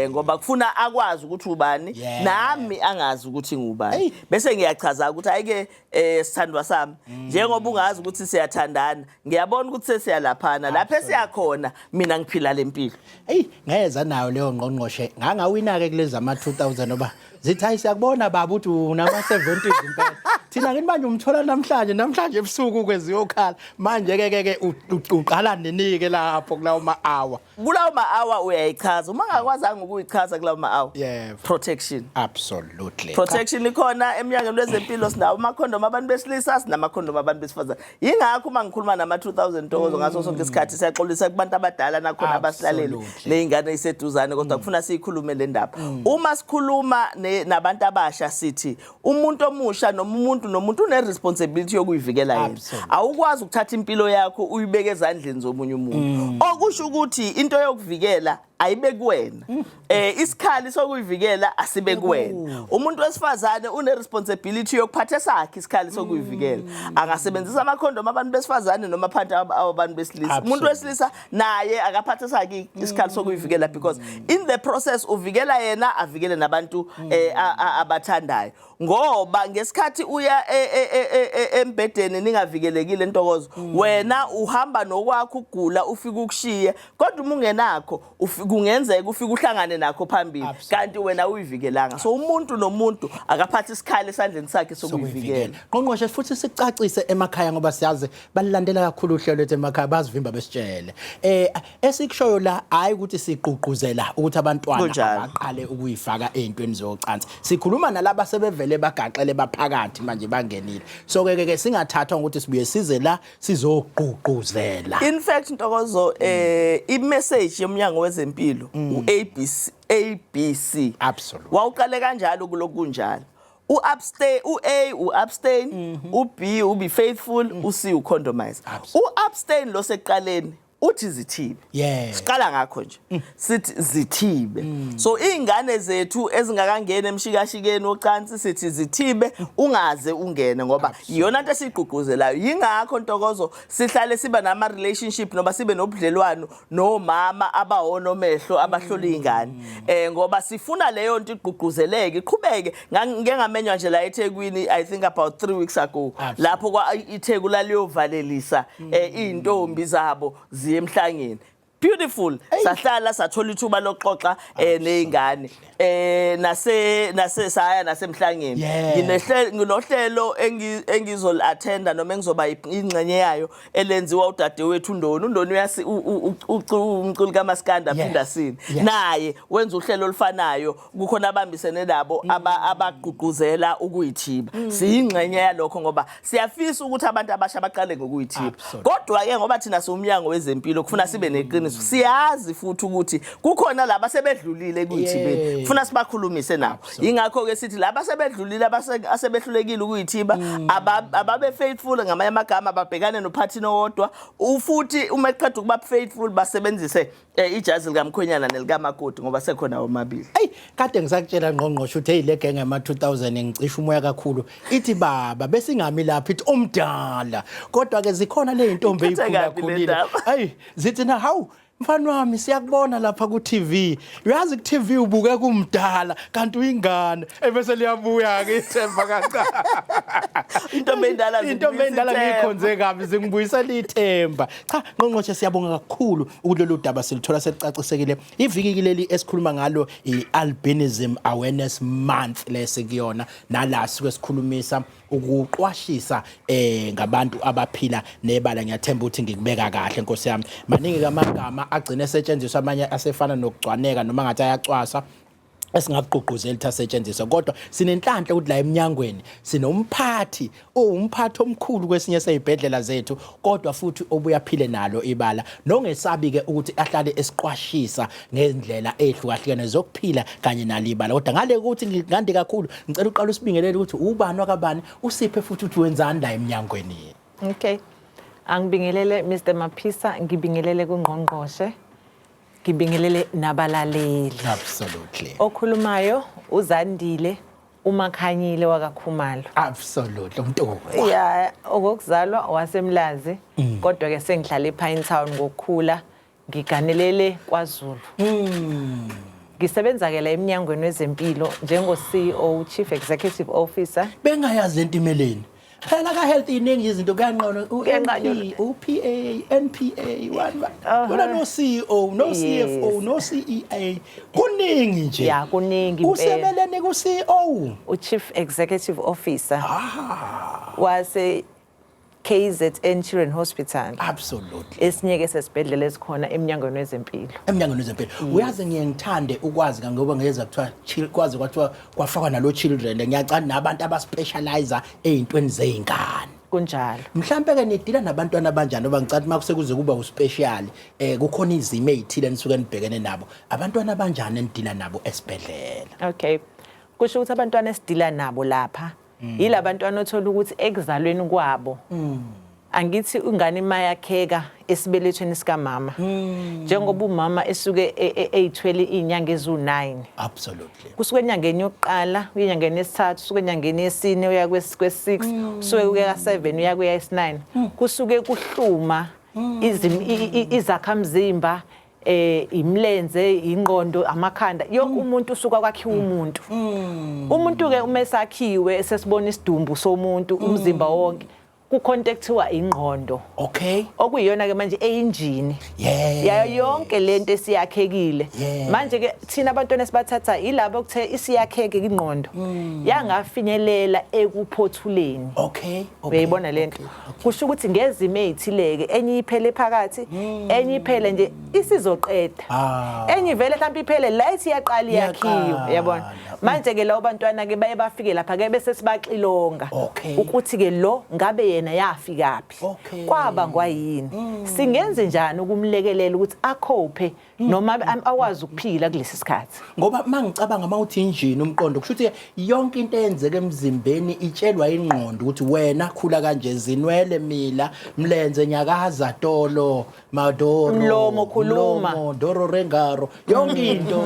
Ngoba kufuna akwazi ukuthi ubani nami angazi ukuthi ngubani. Bese ngiyachaza ukuthi ayike sithandwa sami njengoba ungazi ukuthi siyathandana ngiyabona ukuthi sesiyalaphana lapho siyakhona mina ngiphila lempilo. Ngeza nayo leyo ngqongqoshe ngangawina ke kulezi ama 2000 oba zithi hayi siyakubona baba uthi unama 70s impela thina ngini manje umthola namhlanje ebusuku kwenziwa ukhala manje ke uqala ninike lapho kulawo ma-hour uyayichaza uma ngakwazanga ukuyichaza kulawo ma-hour protection absolutely protection ikhona emnyangweni wezempilo sinawo amakhondom abantu besilisa sinamakhondom abantu besifazane yingakho uma ngikhuluma nama 2000 Ntokozo ngaso sonke isikhathi siyaxolisa kubantu abadala nakhona abasilaleli nezingane eziseduzane kodwa kufuna siyikhulume le ndaba uma sikhuluma nabantu abasha sithi umuntu omusha nomuntu une-responsibility yokuyivikela yena awukwazi ukuthatha impilo yakho uyibeke ezandleni zomunye umuntu okusho ukuthi into yokuvikela ayibe kuwena isikhali sokuyivikela asibe kuwena umuntu wesifazane une-responsibility yokuphatha sakhe isikhali sokuyivikela angasebenzisa amakhondom abantu besifazane noma phansi abantu besilisa umuntu wesilisa naye akaphatha sakhe isikhali sokuyivikela because in the process uvikela yena avikele nabantu abathandayo ngoba ngesikhathi uya embhedeni ningavikelekile Ntokozo wena uhamba nokwakho ukugula ufika ukushiye kodwa uma ungenakho kungenzeka ufike uhlangane nakho phambili kanti wena uyivikelanga so umuntu nomuntu akaphatha isikhali esandleni sakhe sokuyivikela. Ngqongqoshe futhi sicacise emakhaya ngoba siyazi balilandela kakhulu uhlelo lethu emakhaya bazivimba besitshele esikushoyo la hayi ukuthi sigqugquzela ukuthi abantwana baqale ukuyifaka ezintweni zocansi sikhuluma nalabo sebevele bagaxele baphakathi manje bangenile so ke singathathwa ukuthi sibuye size la sizogqugquzela. In fact Ntokozo i-message yomnyango wezempilo ABC absolutely wawuqale kanjalo kulokunjalo u-abstain u-B ube faithful u-C ucondomize u-abstain lo sekuqaleni uthi zithibe siqala ngakho nje sithi zithibe so izingane zethu ezingakangena emshikashikeni ocansi sithi zithibe ungaze ungene ngoba iyona into esigqugquzelayo yingakho Ntokozo sihlale siba nama relationship noba sibe nobudlelwano nomama abawonomehlo abahlola izingane ngoba sifuna leyo nto igqugquzeleke iqhubeke ngengamenywa nje la eThekwini I think about 3 weeks ago lapho kwa iTheku laliyovalelisa izintombi zabo emhlangeni beautiful sahlala sathola ithuba lokuxoxa nezingane saya nasemhlangeni nginohlelo engizolathenda noma engizoba ingcenye yayo elenziwa udadewethu Ndoni umculi kaMaskanda aphinda sini naye wenza uhlelo olufanayo kukhona abambisene nabo abagqugquzela ukuyithiba siyingcenye yalokho ngoba siyafisa ukuthi abantu abasha baqale ngokuyithiba kodwa ke ngoba thina somnyango wezempilo kufuna sibe neqiniso siyazi futhi ukuthi kukhona laba sebedlulile kuyithibeni kufuna sibakhulumise nabo ingakho ke sithi laba sebedlulile asebehlulekile ukuyithiba ababe faithful ngamanye amagama babhekane nophathini owodwa ufuthi uma eqeda ukuba faithful basebenzise ijazi likamkhwenyana nelikamakoti ngoba sekhona omabili. Kade ngisakutshela Ngqongqoshe uthi le genge ama 2000 ngicisha umoya kakhulu ithi baba besingami lapha ithi omdala kodwa ke zikhona le zintombi ezikhulile zithi na hawu mfana wami siyakubona lapha ku TV uyazi ku TV ubuke kumdala kanti uyingane ebese liyabuya ke ithemba kancane intombi endala ngikhonze kabi zingibuyisela ithemba cha Ngqongqoshe siyabonga kakhulu ukulolu daba silithola selicacisekile iviki leli esikhuluma ngalo i-albinism awareness month lesikuyona nala sike sikhulumisa ukuqwashisa ngabantu abaphila nebala ngiyathemba ukuthi ngikubeka kahle Nkosi yami maningi kamagama agcine esetshenziswa amanye asefana nokugcwaneka noma ngathi ayacwasa esingaqhuquzela ukuthi asetshenziswe kodwa sinenhlanhla ukuthi la eminyangweni sinomphathi umphathi omkhulu kwesinye sezibhedlela zethu kodwa futhi obuyaphile nalo ibala nongesabi ke ukuthi ahlale esiqwashisa ngendlela ehlukahlukene zokuphila kanye nalibala kodwa ngale ukuthi ngigande kakhulu ngicela uqala usibingelele ukuthi ubani wakabani usiphe futhi uthi wenzani la eminyangweni. Okay, angibingelele Mr Maphisa, ngibingelele kuNgqongqoshe, ngibingelele nabalaleli. Absolutely. Okhulumayo uZandile uMakhanyile wakaKhumalo. Absolutely umntu. Yeah, okuzalwa wasemlazi kodwa ke sengihlala ePinetown ngokukhula ngiganelele kwaZulu. Ngisebenza ke la eminyangweni wezempilo njengo CEO, Chief Executive Officer. Bengayazi entimeleni. Phela ka health iningi izinto kuyanqona uPA, NPA, wona no CEO, no CFO, no CEA. Kuningi nje. Yeah, kuningi impela. Usebelene ku CEO, Chief Executive Officer. Wase KZN Children Hospital. Absolutely. Esinye ke sesibhedlela esikhona eminyangweni wezempilo. Emnyangweni wezempilo. Uyazi ngiyengithande ukwazi ngoba ngeza kuthiwa kwazi kwathiwa kwafakwa nalo children ngiyacanda nabantu abaspecialize ezintweni zeingane. Kunjalo. Mhlambe ke nidila nabantwana abanjani oba ngicela uma kusekuze kuba uspecial kukhona izimo ezithile nisuke nibhekene nabo. Abantwana abanjani enidila nabo esibhedlela? Okay. Kusho ukuthi abantwana esidila nabo lapha yilabantwana othola ukuthi ekuzalweni kwabo angithi ingane mayakheka esibelethweni sika mama njengoba umama esuke eyithwele izinyanga ezu9. Absolutely. Kusuke enyangeni yokuqala uyenyangeni yesithathu usuke enyangeni yesine uya kwesi6 usuke uya ka7 uya kwesi9 kusuke kuhluma izakhamzimba imlenze ingqondo amakhanda yonke umuntu usuka kwakhiwa umuntu ke uma esakhiwe sesibona isidumbu somuntu umzimba wonke kucontactwa ingqondo. Okay. Okuyiyona ke manje engine yayo yonke lento esiyakhekile. Manje ke thina abantwana esibathatha ilabo okuthe isiyakheke ingqondo yangafinyelela ekuphothuleni. Okay. Uyayibona lento. Kusho ukuthi ngezimo ezithileke enye iphele phakathi enye iphele nje isizoqeda. Enye ivele mhlawumbe iphele la ethi yaqala yakhiwa uyabona. Manje ke lawo bantwana ke baye bafike lapha ke bese sibaxilonga ukuthi ke lo ngabe yena yafikaphi kwaba ngwayini singenze njani ukumlekelela ukuthi akhophe noma awazi ukuphila kulesi sikhathi. Ngoba mangicabanga mawuthi injini umqondo kusho ukuthi yonke into eyenzeke emzimbeni itshelwa ingqondo ukuthi wena khula kanje zinwele mila mlenze nyakaza tolo madoro mlomo khuluma doro rengaro yonke into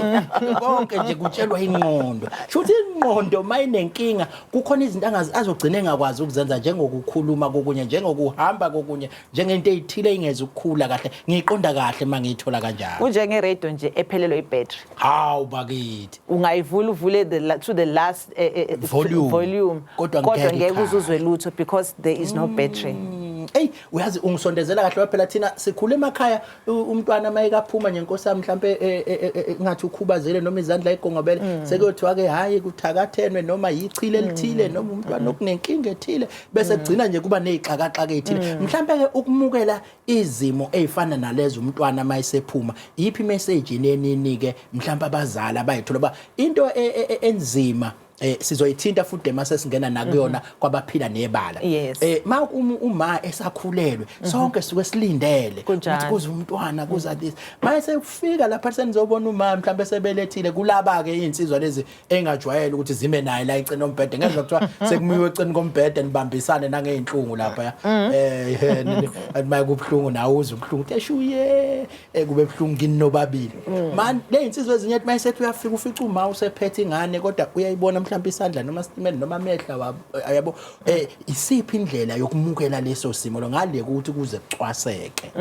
konke nje kutshelwa ingqondo. Shuthi ingqondo mayinenkinga kukhona izinto azogcina engakwazi ukuzenza njengokukhuluma kokunye njengokuhamba kokunye njengento ezithile ingeze ukukhula kahle ngiqonda kahle mangiyithola kanjalo. Njenge radio nje ephelelwe ibattery. Hawu bakithi. Ungayivula uvule to the last volume. Kodwa ngeke uzuzwe lutho because there is no battery. Hey uyazi ungisondezela kahle phela thina sikhule emakhaya umntwana mayekaphuma nje Nkosi mhlambe ngathi ukhubazele noma izandla egongobele sekuyothiwa ke hayi kuthakathenwe noma yichile elithile noma umntwana okunenkinga ethile bese kugcina nje kuba nezixakaxaka ezithile. Mhlambe ke ukumukela izimo ezifana nalezo umntwana mayisephuma yipi message nenini ke mhlambe abazali abayithola ba into enzima sizoyithinta futhi mase singena nakuyona kwabaphila nebala. Ma uma esakhulelwe sonke suke silindele ukuthi kuze umntwana kuza this mase ufika lapha senizobona umama mhlambe sebelethile kulaba ke insizwa lezi engajwayele ukuthi zime naye la icene ombhede ngezwe kuthiwa sekumiwe ecene kombhede nibambisane nangezinhlungu lapha maye kubhlungu nawe uze ubhlungu teshuye kube bhlungu kini nobabili man le insizwa ezinye mayisethi uyafika ufica uma usephethe ingane kodwa uyayibona mhlawumbe isandla noma stimela noma amehla yabo isiphi indlela yokumukela leso simo lo ngale ukuthi kuze kucwaseke.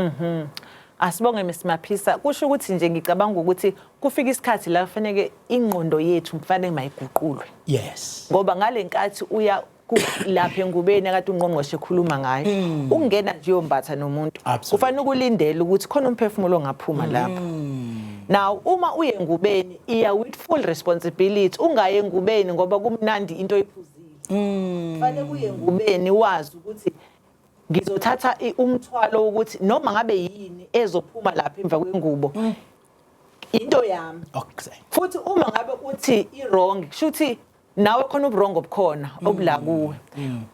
Asibonge Mr Maphisa kusho ukuthi nje ngicabanga ukuthi kufika isikhathi la kufanele ingqondo yethu kufanele mayiguqulwe. Yes. Ngoba ngalenkathi uya lapha engubeni akade ungqongqoshe ekhuluma ngayo ukungena nje uyombatha nomuntu kufanele ukulindela ukuthi khona umphefumulo ongaphuma lapha. Now uma uye engubeni iya with full responsibility ungaye engubeni ngoba kumnandi into oyiphuzile. Kufanele uye engubeni wazi ukuthi ngizothatha umthwalo ukuthi noma ngabe yini ezophuma lapha emva kwengubo into yami. Futhi uma ngabe uthi i-wrong kushuthi nawe khona ubwrong obukhona obula kuwe.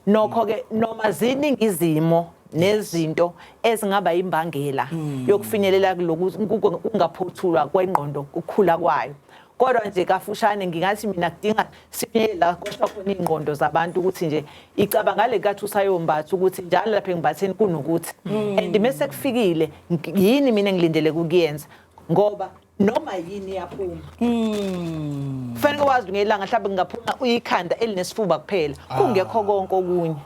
Nokho ke noma ziningi izimo nezinto ezingaba imbangela yokufinyelela lokhu kungaphothulwa kwengqondo ukukhula kwayo. Kodwa nje kafushane ngingathi mina kudinga sifinyelela kodwa khona ingqondo zabantu ukuthi nje icabanga lenkathi usayombatha ukuthi njalo lapha engibatheni kunokuthi and mase kufikile yini mina ngilindele ukuyenza ngoba noma yini yaphuma kufanele wazi ngelanga mhlawumbe ngaphuma uyikhanda elinesifuba kuphela kungekho konke okunye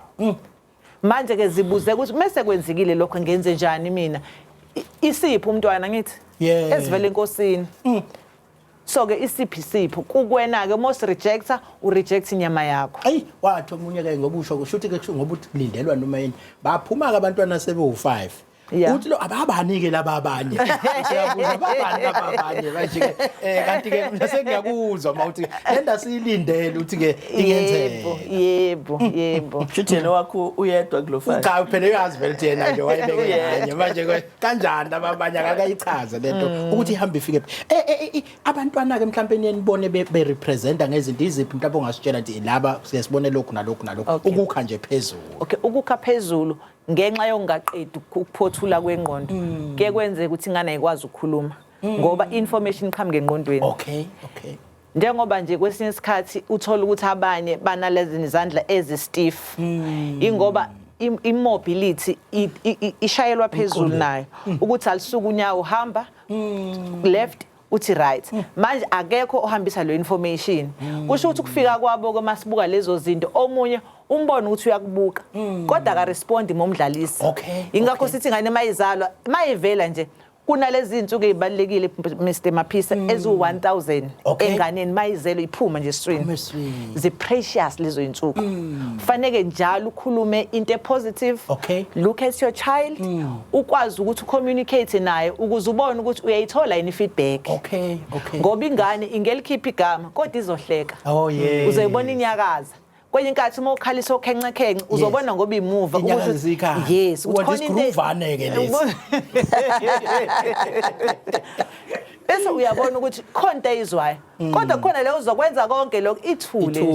manje ke zibuze ukuthi mase kwenzekile lokho ngenze njani mina isipho umntwana ngithi esivele enkosini so ke isipho kukwena ke most rejector u reject inyama yakho ayi wathi omunye ke ngobusho kushuthi ke ngoba uthi kulindelwa noma yini baphuma ke abantwana sebe5 uthi lo ababanike laba abanye siyabuza ababani laba abanye manje ke kanti ke nase ngiyakuzwa mawuthi lenda siyilindele uthi ke ingenzeka yebo Futhi yena wakho uyedwa kulo 5 cha phela uyazi vele yena nje wayebeke nganye manje ke kanjani abanye akayichaza lento ukuthi ihambe ifike abantwana ke mhlawumbe niyibone be representa ngezinto iziphi mhlawumbe ongasitshela nje laba siyasibone lokhu nalokhu ukukha nje phezulu okay ukukha phezulu ngenxa yongaqedi ukuphothula kwengqondo ke kwenzeka ukuthi ingane ayikwazi ukukhuluma ngoba information iqhamuke engqondweni okay njengoba nje kwesinye isikhathi uthola ukuthi abanye banalezi izandla ezi-stiff ingoba immobility ishayelwa phezulu nayo ukuthi alisuku unyawo uhamba left uthi right manje akekho ohambisa lo information kusho ukuthi kufika kwabo ke masibuka lezo zinto omunye umbona ukuthi uyakubuka kodwa aka respond momdlalisi ingakho sithi ngane mayizalwa mayivela nje kunalezi insuku ezibalekile Mr Maphisa ezu1000 enganeni mayizelo iphuma nje stream zi precious lezo insuku kufanele njalo ukhulume into positive look at your child ukwazi ukuthi communicate naye ukuze ubone ukuthi uyayithola yini feedback ngoba ingane ingelikhipha igama kodwa izohleka uzoyibona inyakaza kwenye inkathi uma ukhalisa okhenxekhenxe uzobona ngoba imuva ukuthi yes ukhona into ke lesi bese uyabona ukuthi khonto eyizwayo kodwa khona le uzokwenza konke lokho ithule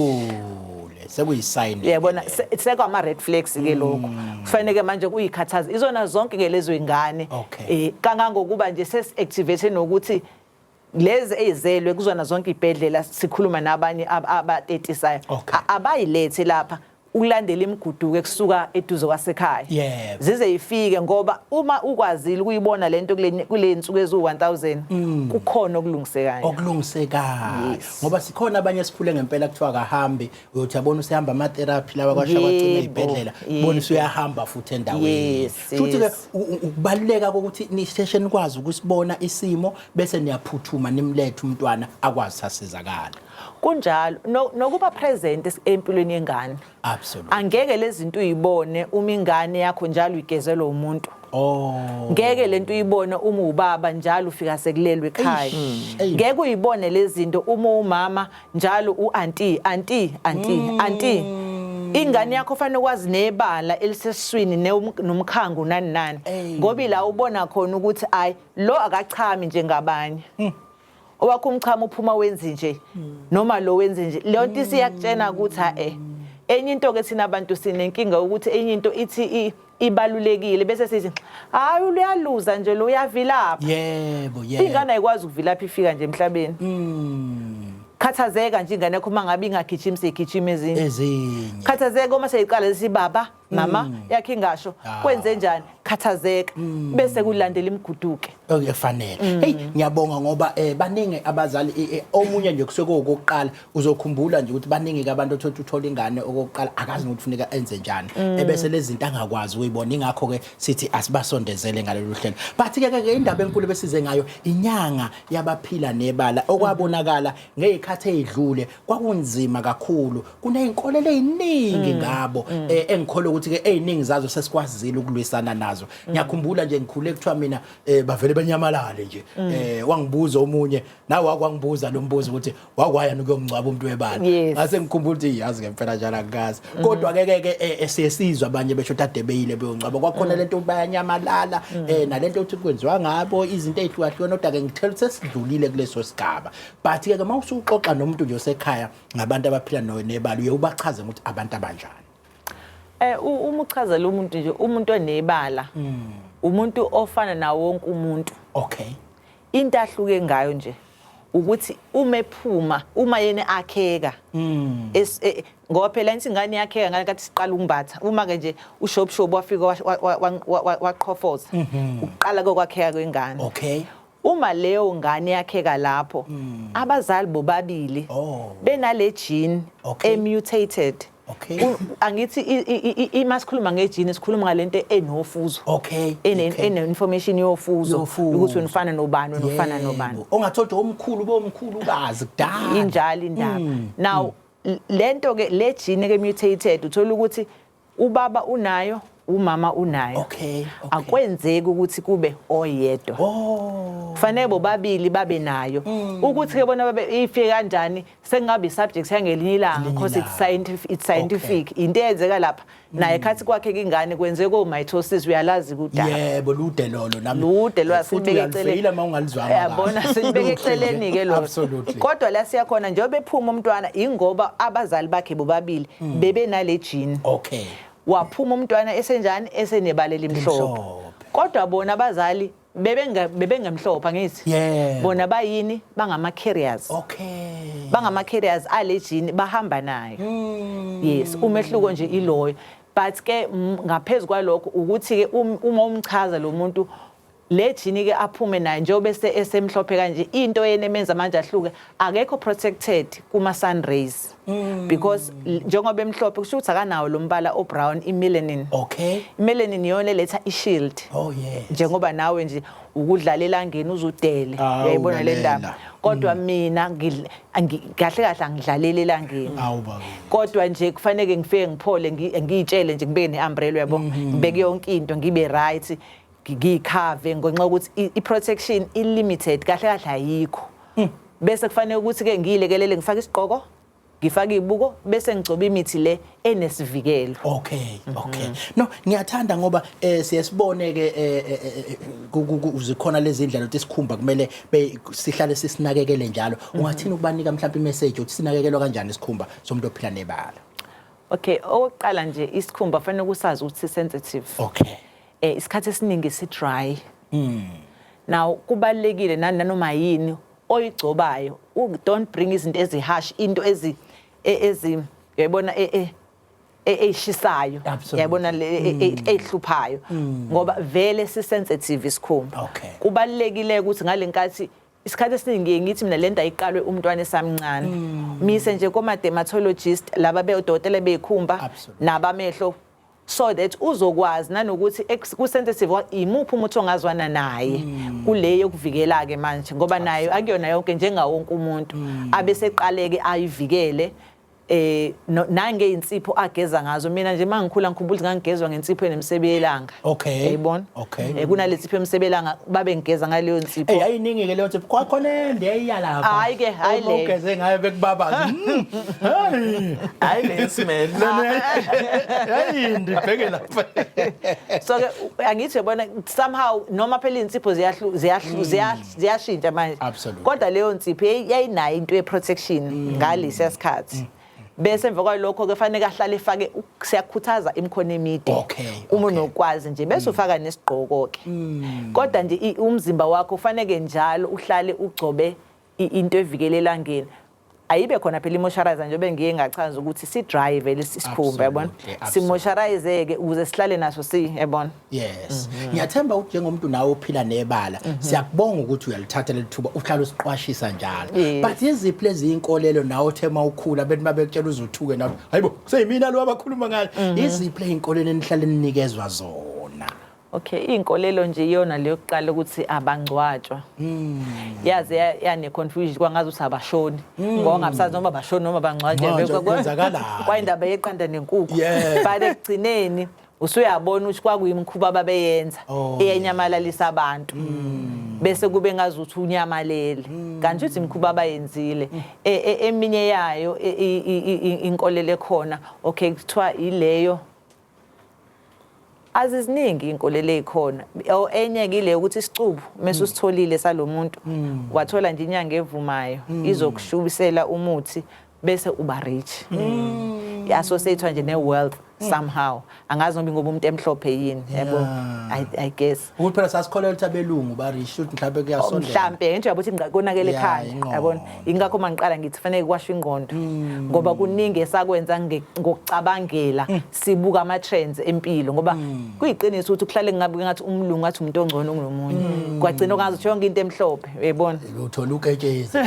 sekuyisign yabona sekwa ama red flags ke lokho kufanele manje kuyikhathaza izona zonke ke lezo ingane kangangokuba nje sesi activate nokuthi lezi ezelwe kuzona zonke ibhedlela sikhuluma nabanye aba-30 abayilethe lapha ukulandela imiguduko ekusuka eduze kwasekhaya zize ifike ngoba uma ukwazile ukuyibona lento kule insuku ezu1000 kukhona okulungisekayo ngoba sikhona abanye esiphule ngempela kuthiwa akahambi uyothi yabona usehamba ama therapy lawa kwasha kwagcina izibhedlela ubona usuyahamba futhi endaweni futhi ke ukubaluleka ukuthi ni station kwazi ukusibona isimo bese niyaphuthuma nimlethe umntwana akwazi sasizakala kunjalo nokuba present empilweni yengane absolutely angeke lezi zinto uyibone uma ingane yakho njalo igezelwe umuntu ngeke lento uyibone uma ubaba njalo ufika sekulelwe ekhaya ngeke uyibone lezi zinto uma umama njalo uanti ingane yakho fanele ukwazi nebala elisesiswini nomkhango nani ngoba ila ubona khona ukuthi ayi lo akachami njengabanye owakho umchamo uphuma wenzi nje noma lo wenzi nje leyo nto siyakutshena ukuthi enye into ke thina abantu sinenkinga ukuthi enye into ithi ibalulekile bese sithi hayi uyaluza nje lo uyavilapha yebo ingane ayikwazi ukuvilapha ifika nje emhlabeni khathazeka nje ingane yakho mangabe ingagijima segijima ezinye khathazeka uma seyiqala lesi baba mama yakhe ingasho kwenze njani khathazeka bese kulandela imiguduke okufanele hey ngiyabonga ngoba baningi abazali omunye nje kusuke okokuqala uzokhumbula nje ukuthi baningi abantu othola uthola ingane okokuqala akazi ukuthi kufuneka enze njani ebese lezi zinto angakwazi ukuyibona ingakho ke sithi asibasondezele ngalolu hlelo but ke indaba enkulu besize ngayo inyanga yabaphila nebala okwabonakala ngezikhathi ezidlule kwakunzima kakhulu kuneyinkolelo eziningi ngabo engikholwa ukuthi ke eziningi zazo sesikwazile ukulwisana nazo ngiyakhumbula nje ngikhule kuthiwa mina bavele banyamalale nje wangibuza omunye nawe wakwangibuza lo mbuzo ukuthi wakwaya ukuyomncwaba umuntu webala ngase ngikhumbula ukuthi yazi ngempela njalo akazi kodwa ke siyesizwa abanye besho tadebeyile beyoncwaba kwakhona lento bayanyamalala nalento uthi kwenziwa ngabo izinto ezihlukahlukene kodwa ke ngithela ukuthi sesidlulile kuleso sigaba but ke mawusuxoxa nomuntu nje osekhaya ngabantu abaphila nebala uye ubachaze ukuthi abantu abanjani uma uchazela umuntu nje umuntu onebala umuntu ofana na wonke umuntu into ahluke ngayo nje ukuthi uma yena akheka ngoba phela insingane yakheka ngale kathi siqala ukumbatha uma ke nje ushopshop wafika waqhofoza uqala kokwakheka kwengane uma leyo ngane yakheka lapho abazali bobabili benale gene emutated. Angithi imasikhuluma ngegene sikhuluma ngalento enofuzo. Ene-information yofuzo ukuthi unifana nobani nofana nobani. Ongathola omkhulu bomkhulukazi kudala. Injalo indaba. Now lento ke le gene ke mutated uthola ukuthi ubaba unayo umama unayo. Akwenzeki ukuthi kube oyedwa. Kufanele bobabili babe nayo. Ukuthi ke bona babe ifike kanjani sengabe subject yangelinye ilanga because it's scientific. Into eyenzeka lapha naye khathi kwakhe ingane kwenzeka ko-mitosis uyalazi kudala. Yebo lude lolo nami. Lude lwasibeke eceleni. Uma ungalizwanga. Yabona sibeke eceleni ke lo. Kodwa la siyakhona njengoba ephuma umntwana ingoba abazali bakhe bobabili bebe nale gene. Waphuma umntwana esenjani esenebala elimhlophe. Kodwa bona abazali bebengemhlophe ngithi. Bona bayini bangama carriers. Bangama carriers ale gene bahamba nayo. Yes, umehluko nje iloyo. But ke ngaphezulu kwalokho ukuthi ke uma umchaza lo muntu le gene ke aphume nayo njengoba esemhlophe kanje into yena emenza manje ahluke akekho protected kuma sun rays. Because njengoba emhlophe kusho ukuthi akanawo lo mbala o brown imelanin. Imelanin iyona letha ishield. Njengoba nawe nje ukudlala elangeni uzudele uyayibona le ndaba. Kodwa mina kahle kahle angidlalela elangeni. Kodwa nje kufanele ngifike ngiphole ngiyitshele nje ngibeke neumbrella yabo ngibeke yonke into ngibe right. Ngiyikhave ngonxa ukuthi i-protection limited kahle kahle ayikho. Bese kufanele ukuthi ke ngiyilekelele ngifake isigqoko ngifake ibuko bese ngigcoba imithi le enesivikelo. No ngiyathanda ngoba siyasibone ke uzikhona lezi indlela ukuthi sikhumba kumele sihlale sisinakekele njalo. Ungathini ukubanika mhlawumbe imessage ukuthi sinakekelwa kanjani isikhumba somuntu ophila nebala? Oqala nje isikhumba kufanele ukusazi ukuthi sensitive. Isikhathi esiningi si-dry. Now kubalekile nanoma yini oyigcobayo don't bring izinto eziharsh into yayibona eshisayo yayibona ehluphayo ngoba vele si-sensitive isikhumba. Kubalekile ukuthi ngalenkathi isikhathi esiningi ngithi mina lento ayiqalwe umntwana esamncane. Mise nje koma dermatologist laba beodokotela beyikhumba nabamehlo so that uzokwazi nanokuthi ku sensitive imuphi umuntu ongazwana naye kuleyo kuvikela ke manje ngoba nayo akuyona yonke njenga wonke umuntu abeseqaleke ayivikele nange insipho ageza ngazo mina nje mangikhula ngikhumbula ngangigezwa ngensipho enemsebelanga. Yayibona kunaletsipho emsebelanga babe ngigeza ngaleyo nsipho ayiningi ke leyo nsipho kwakhona ende eya lapha. Hayi ke hayi le ugeze ngayo bekubabaza hayi le smell hayi ndibheke lapha. So ke angithi bona somehow noma phela insipho ziyashintsha manje kodwa leyo nsipho yayinayo into ye protection ngalesi sikhathi. Bese emva kwalokho ke fanele ahlale efake siyakhuthaza imikhono emide uma unokwazi nje bese ufaka nesigqoko ke. Kodwa nje umzimba wakho ufanele njalo uhlale ugcobe into evikela elangeni. Ayibe khona phela imoisturizer nje bengiye ngachaza ukuthi si dry vele isikhumba yabona simoisturize ke ukuze sihlale naso yabona. Yes ngiyathemba ukuthi njengomuntu nawe uphila nebala siyakubonga ukuthi uyalithatha lethuba uhlala usiqwashisa njalo. But iziphi lezi inkolelo nawe thema ukhula bethi babekutshela uzuthuke nawe hayibo kuseyimina lo abakhuluma ngayo iziphi inkolelo enihlale nikezwe zona? Inkolelo nje iyona leyo kuqala ukuthi abangcwatshwa. Yaze yane confusion kwangazi ukuthi abashoni. Ngoba ngabusazi noma bashoni noma bangcwatshwe kwayindaba yeqanda nenkukhu. But ekugcineni usuyabona ukuthi kwakuyimkhuba ababeyenza eyanyamalisa abantu. Bese kube ngazuthi unyamalele. Kanti uthi imkhuba abayenzile eminye yayo inkolelo ekhona kuthiwa ileyo aziziningi inkolelo ezikhona enye kile ukuthi isicubu mase usitholile salomuntu wathola nje inyanga evumayo izokushubisela umuthi bese uba rich associate nje ne wealth somehow angazi ngoba umuntu emhlophe yini yabo I guess ukuthi phela sasikholela ukuthi abelungu ba rich ukuthi mhlawumbe kuyasondela mhlambe nje yabuthi konakele ekhaya yabona ingakho mangiqala ngithi fanele kwashwe ingqondo ngoba kuningi esakwenza ngokucabangela sibuka ama trends empilo ngoba kuyiqiniso ukuthi kuhlale ngabe ngathi umlungu ngathi umuntu ongcono kunomunye kwagcina ongazi ukuthi yonke into emhlophe uyayibona uthola uketshezi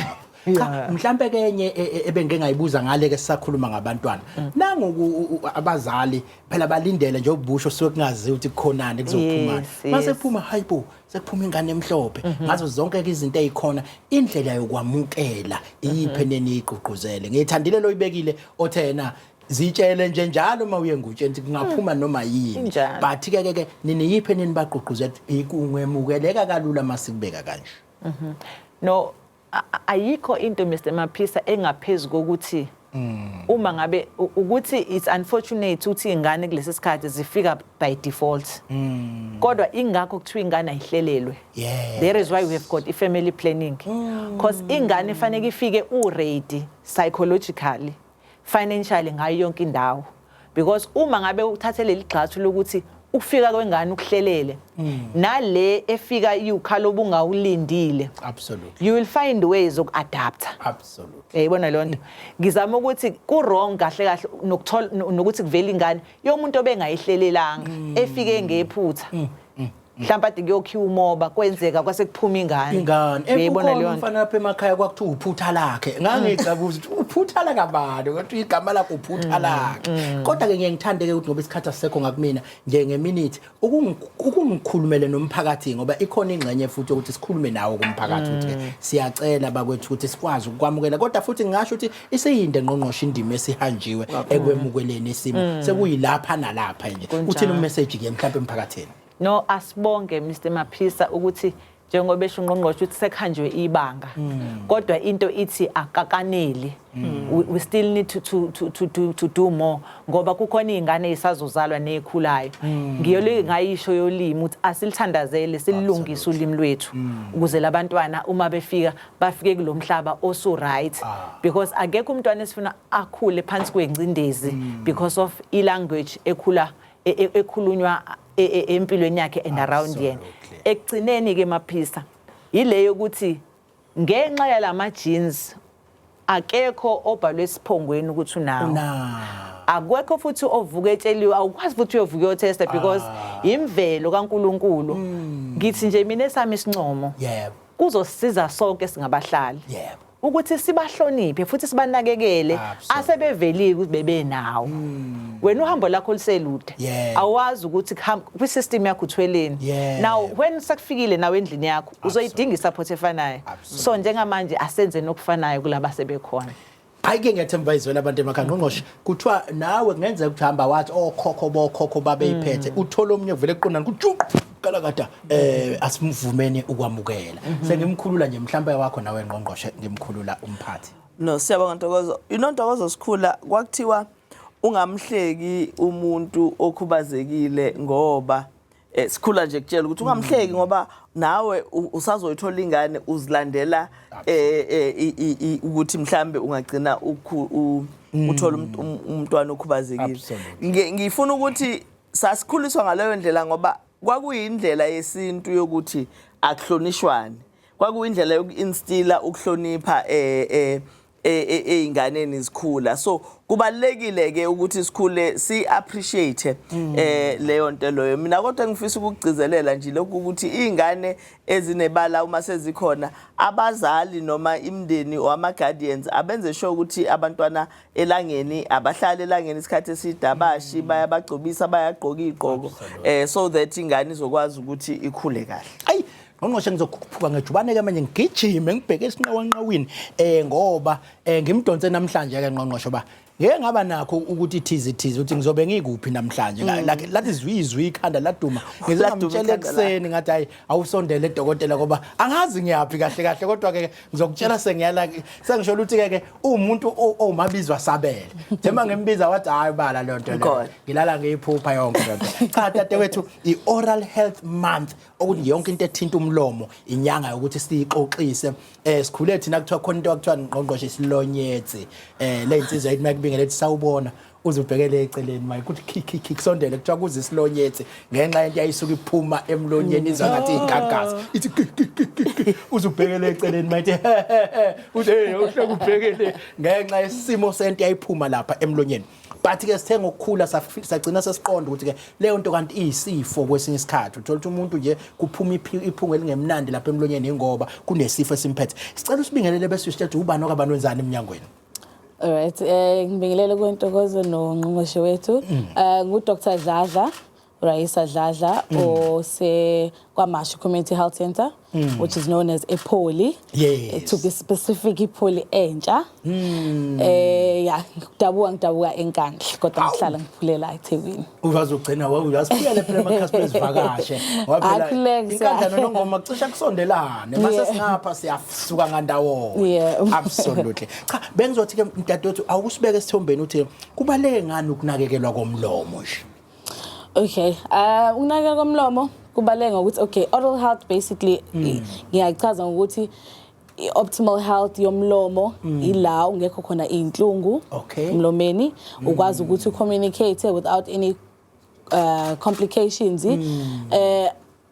cha mhlambe ke enye ebengeke ngayibuza ngale ke sisakhuluma ngabantwana nangu abazali phela balindele nje ubusho sokungazi ukuthi kukhonani kuzophuma mase kuphuma hayibo sekuphuma ingane emhlophe ngazo zonke izinto ezikhona indlela yokwamukela iyipheneni igqugquzele ngiyithandile lo ibekile othena zitshele nje njalo mawuye ngutsheni kungaphuma noma yini but ke nini yipheneni bagqugquzela ikungwemukeleka kalula masikubeka kanje no ayikho into Mr Maphisa engaphezulu kokuthi uma ngabe ukuthi it's unfortunate ukuthi ingane kulesi sikhathi zifika by default kodwa ingakho kuthiwa ingane ayihlelelwe there is why we have got family planning because ingane fanele ifike ready psychologically financially ngayo yonke indawo because uma ngabe uthathele ligxathu lokuthi ukufika kwengane ukuhlelele nale efika ukhala obungawulindile absolutely you will find ways of adapt absolutely yayibona lonto ngizama ukuthi ku wrong kahle kahle nokuthola nokuthi kuvela ingane yomuntu obengayihlelelanga efike ngephutha mhlawumbe ade kuyokhiwa umoba kwenzeka kwase kuphuma ingane uyayibona leyo umfana lapha emakhaya kwakuthiwa uphutha lakhe ngangicabuza ukuthi uphutha la kabani ukuthi igama lakho uphutha lakhe kodwa ke ngiye ngithande ke ukuthi ngoba isikhathi asisekho ngakumina nje ngeminute ukungikhulumele nomphakathi ngoba ikhona ingxenye futhi ukuthi sikhulume nawo kumphakathi ukuthi siyacela bakwethu ukuthi sikwazi ukwamukela kodwa futhi ngisho ukuthi iseyinde ngqongqosho indima esihanjiwe ekwemukeleni isimo sekuyilapha nalapha nje uthini umessage ke mhlawumbe emphakathini no asibonge Mr Maphisa ukuthi njengoba esho ungqongqosho ukuthi sekhanjwe ibanga kodwa into ithi akakaneli we still need to do more ngoba kukhona izingane ezisazozalwa nezikhulayo ngiyole ngayisho yolimi ukuthi asilithandazele silungise ulimi lwethu ukuze labantwana uma befika bafike kulomhlaba oso right because akekho umntwana esifuna akhule phansi kwengcindezi because of language ekhulunywa empilweni yakhe and around yena ekugcineni ke Maphisa yileyo ukuthi ngenxa yalama genes akekho obhalwe esiphongweni ukuthi unawo akwekho futhi ovuka etsheliwe awukwazi futhi uyovuka uyotesta because imvelo kaNkuluNkulu ngithi nje mina esami isincomo kuzosiza sonke singabahlali ukuthi sibahloniphe futhi sibanakekele asebevelile ukuthi bebenawo wena uhambo lakho liselude awazi ukuthi kwi system yakho uthweleni now when sakufikile nawe endlini yakho uzoyidinga isupport efanayo so njengamanje asenze nokufanayo kulaba sebekhona ayike ngiyethemba izwela abantu emakhangqongqoshe kuthiwa nawe kungenzeka ukuthi hamba wathi bokhokho babeyiphethe uthola omunye uvele eqondana kujuqu kalakada asimvumeni ukwamukela sengimkhulula nje mhlawumbe wakho nawe ngqongqoshe ngimkhulula umphathi no siyabonga Ntokozo Ntokozo sikhula kwakuthiwa ungamhleki umuntu okhubazekile ngoba sikhula nje kutshela ukuthi ungamhleki ngoba nawe usazoyithola ingane uzilandela ukuthi mhlambe ungagcina uthola umntwana okhubazekile ngifuna ukuthi sasikhuliswa ngaleyo ndlela ngoba kwakuyindlela yesintu yokuthi akuhlonishwane kwakuyindlela yokuinstilla ukuhlonipha einganeni izikhula so kubalekile ke ukuthi sikhule si appreciate leyo nto loyo mina kodwa ngifisa ukugcizelela nje lokhu ukuthi izingane ezinebala uma sezikhona abazali noma imndeni wama guardians abenze sure ukuthi abantwana elangeni abahlali elangeni isikhathi esidabashi bayabagcobisa bayagqoka igqoko so that ingane izokwazi ukuthi ikhule kahle ayi ngqongqoshe ngizokhuphuka ngejubane ke manje ngigijime ngibheke esinqawanqawini ngoba ngimdonse namhlanje ke ngqongqoshe ba ngeke ngaba nakho ukuthi ithize ukuthi ngizobe ngikuphi namhlanje lathi izwi ikhanda laduma ngizamtshela ekseni ngathi hayi awusondele edokotela ngoba angazi ngiyaphi kahle kodwa ke ngizokutshela sengiyala sengisho ukuthi ke umuntu omabizwa sabele thema ngembiza wathi hayi bala le nto le ngilala ngiyiphupha yonke le nto cha dadewethu i-oral health month ukuthi yonke into ethinta umlomo inyanga ukuthi siyixoxise sikhule thina kuthiwa khona into akuthiwa ngqongqoshe isilonyetsi le insizwa ethi makubinge lethi sawubona uzubhekele eceleni maye kuthi kusondele kuthiwa kuze isilonyetsi ngenxa yento yayisuka iphuma emlonyeni izwa ngathi igagazi ithi uzubhekele eceleni maye uze uhleke ubhekele ngenxa yesimo sento yayiphuma lapha emlonyeni but ke sithe ngokukhula sagcina sesiqonda ukuthi ke leyo nto kanti iyisifo kwesinye isikhathi uthola ukuthi umuntu nje kuphuma iphunga elingemnandi lapha emlonyeni ngoba kunesifo esimphethe sicela usibingelele bese usithethe ubani okabani wenzani eminyangweni. Alright, ngibingelele kwentokozo nongqongqoshe wethu. Ngu-Dr. Dladla, Raisa Dladla, ose kwaMashu Community Health Center, which is known as ePoli. Yes. To be specific, ePoli entsha. Yeah, ngidabuka enkandla kodwa ngihlala ngiphulela eThekwini. Uzazugcina uyasiphile phela emakhasi bezivakashe. Ngoba phela inkandla nongoma kucisha kusondelane. Mase singapha siyasuka ngaNdawo. Yeah. Absolutely. Cha, bengizothi ke mntathu awusibeke esithombeni uthi kubaleke ngani ukunakekelwa komlomo nje. Okay, ukunakekela komlomo kubaleka ngokuthi okay, oral health basically ngiyachaza ngokuthi optimal health yomlomo ila ungekho khona inhlungu emlomeni ukwazi ukuthi communicate without any complications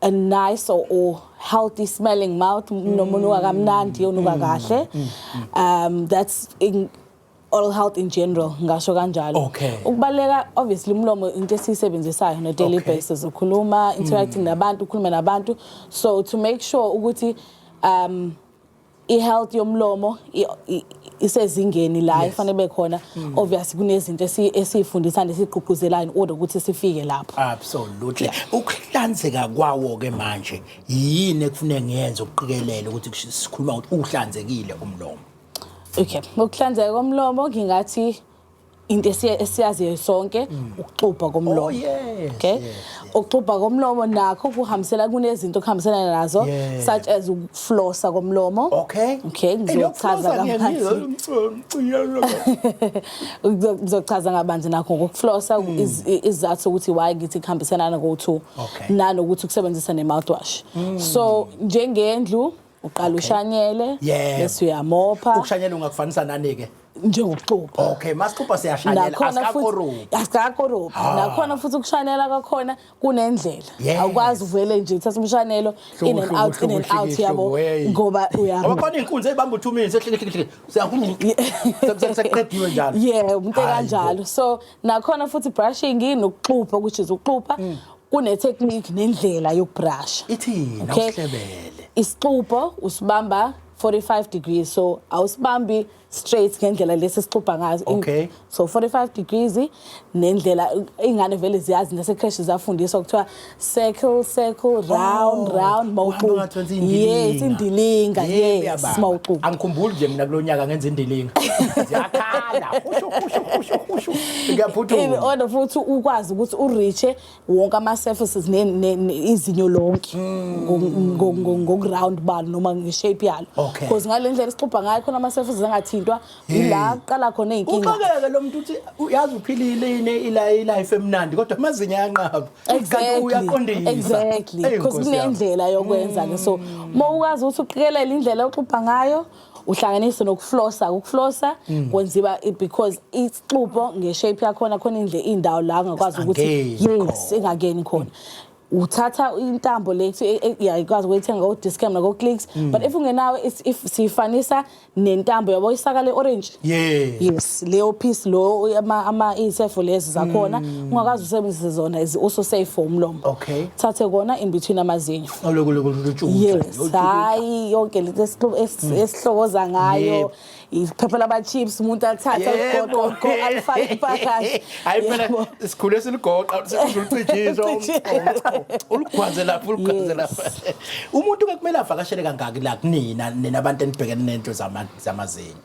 a nice or healthy smelling mouth nomuntu wakamnandi onuka kahle that's oral health in general ngasho kanjalo ukubaleka obviously umlomo into esisebenzisayo no daily basis ukhuluma interacting nabantu ukhuluma nabantu so to make sure ukuthi i-health yomlomo isezingeni la ifanele bekhona obviously kunezinto esifundisana esiqhuquzelayo in order ukuthi sifike lapho. Absolutely. Ukuhlanzeka kwawo ke manje yini ekufanele ngiyenze ukuqikelela ukuthi sikhuluma ukuthi uhlanzekile umlomo. Okay, ukuhlanzeka komlomo ngingathi into esiyaziyo sonke ukuxubha komlomo. Okay? Ukuxubha komlomo nakho kuhambisela kunezinto kuhambisana nazo such as ukuflossa komlomo. Okay, ngizochaza kabanzi. Ngizochaza kabanzi nakho ngokuflossa izathu ukuthi why ngithi kuhambisana ngo2 nanokuthi ukusebenzisa nemouthwash. So njengendlu uqala ushanyele bese uyamopha. Ukushanyela ungakufanisa nani ke? Njengokuxubha. Okay, masixubha siyashanyela asikakoruphi. Nakhona futhi ukushanyela kakhona kunendlela. Awukwazi uvele nje uthatha umshanelo in and out yabo ngoba uyahamba. Ngoba khona inkunzi ebamba 2 minutes ehlikihlikihli. Siyaqediwe njalo. Yeah, umuntu kanjalo. So nakhona futhi brushing nokuxubha which is ukuxubha kune technique nendlela yokubrush. Ithina uhlebele. Isixubho usibamba 45 degrees so awusibambi straight ngendlela lesi sixubha ngazo. So 45 degrees nendlela ingane vele ziyazi nasekreshi zafundiswa kuthiwa circle round mawuxubha. Yes, indilinga yes mawuxubha. Angikhumbuli nje mina kulonyaka ngenza indilinga. Ziyakhala hushu ngiyaphuthuma. In order futhi ukwazi ukuthi uriche wonke ama surfaces izinyo lonke ngokuround balo noma ngeshape yalo. Because ngalendlela sixubha ngayo khona ama surfaces angathintwa ila qala khona inkinga. Uqhekeke lo muntu uthi uyazi uphilile ilife emnandi kodwa amazinyo ayanqaba. Exactly. Because kunendlela yokwenza ke so mawukazi ukuthi uqikelele indlela yokuxubha ngayo uhlanganise nokuflossa ukuflossa kwenziwa because isixubho ngeshape yakho khona indawo la ungakwazi ukuthi yes ingakeni khona uthatha intambo lethu ikwazi ukuyithenga ku Dis-Chem na ku Clicks but if ungenawo if sifanisa nentambo yabo isakale orange yes leyo piece lo ama isefo lezi zakhona ungakwazi usebenzisa zona is also safe for umlomo thathe kona in between amazinyo yes hayi yonke lento esihlokoza ngayo iphepha laba chips umuntu athatha ugoqo alifake phakathi hayi phela isikhule siligoqa sekuzocijiswa ulugwaze lapho umuntu ke kumele avakashele kangaki la kunina nabantu enibhekene nento zamazinyo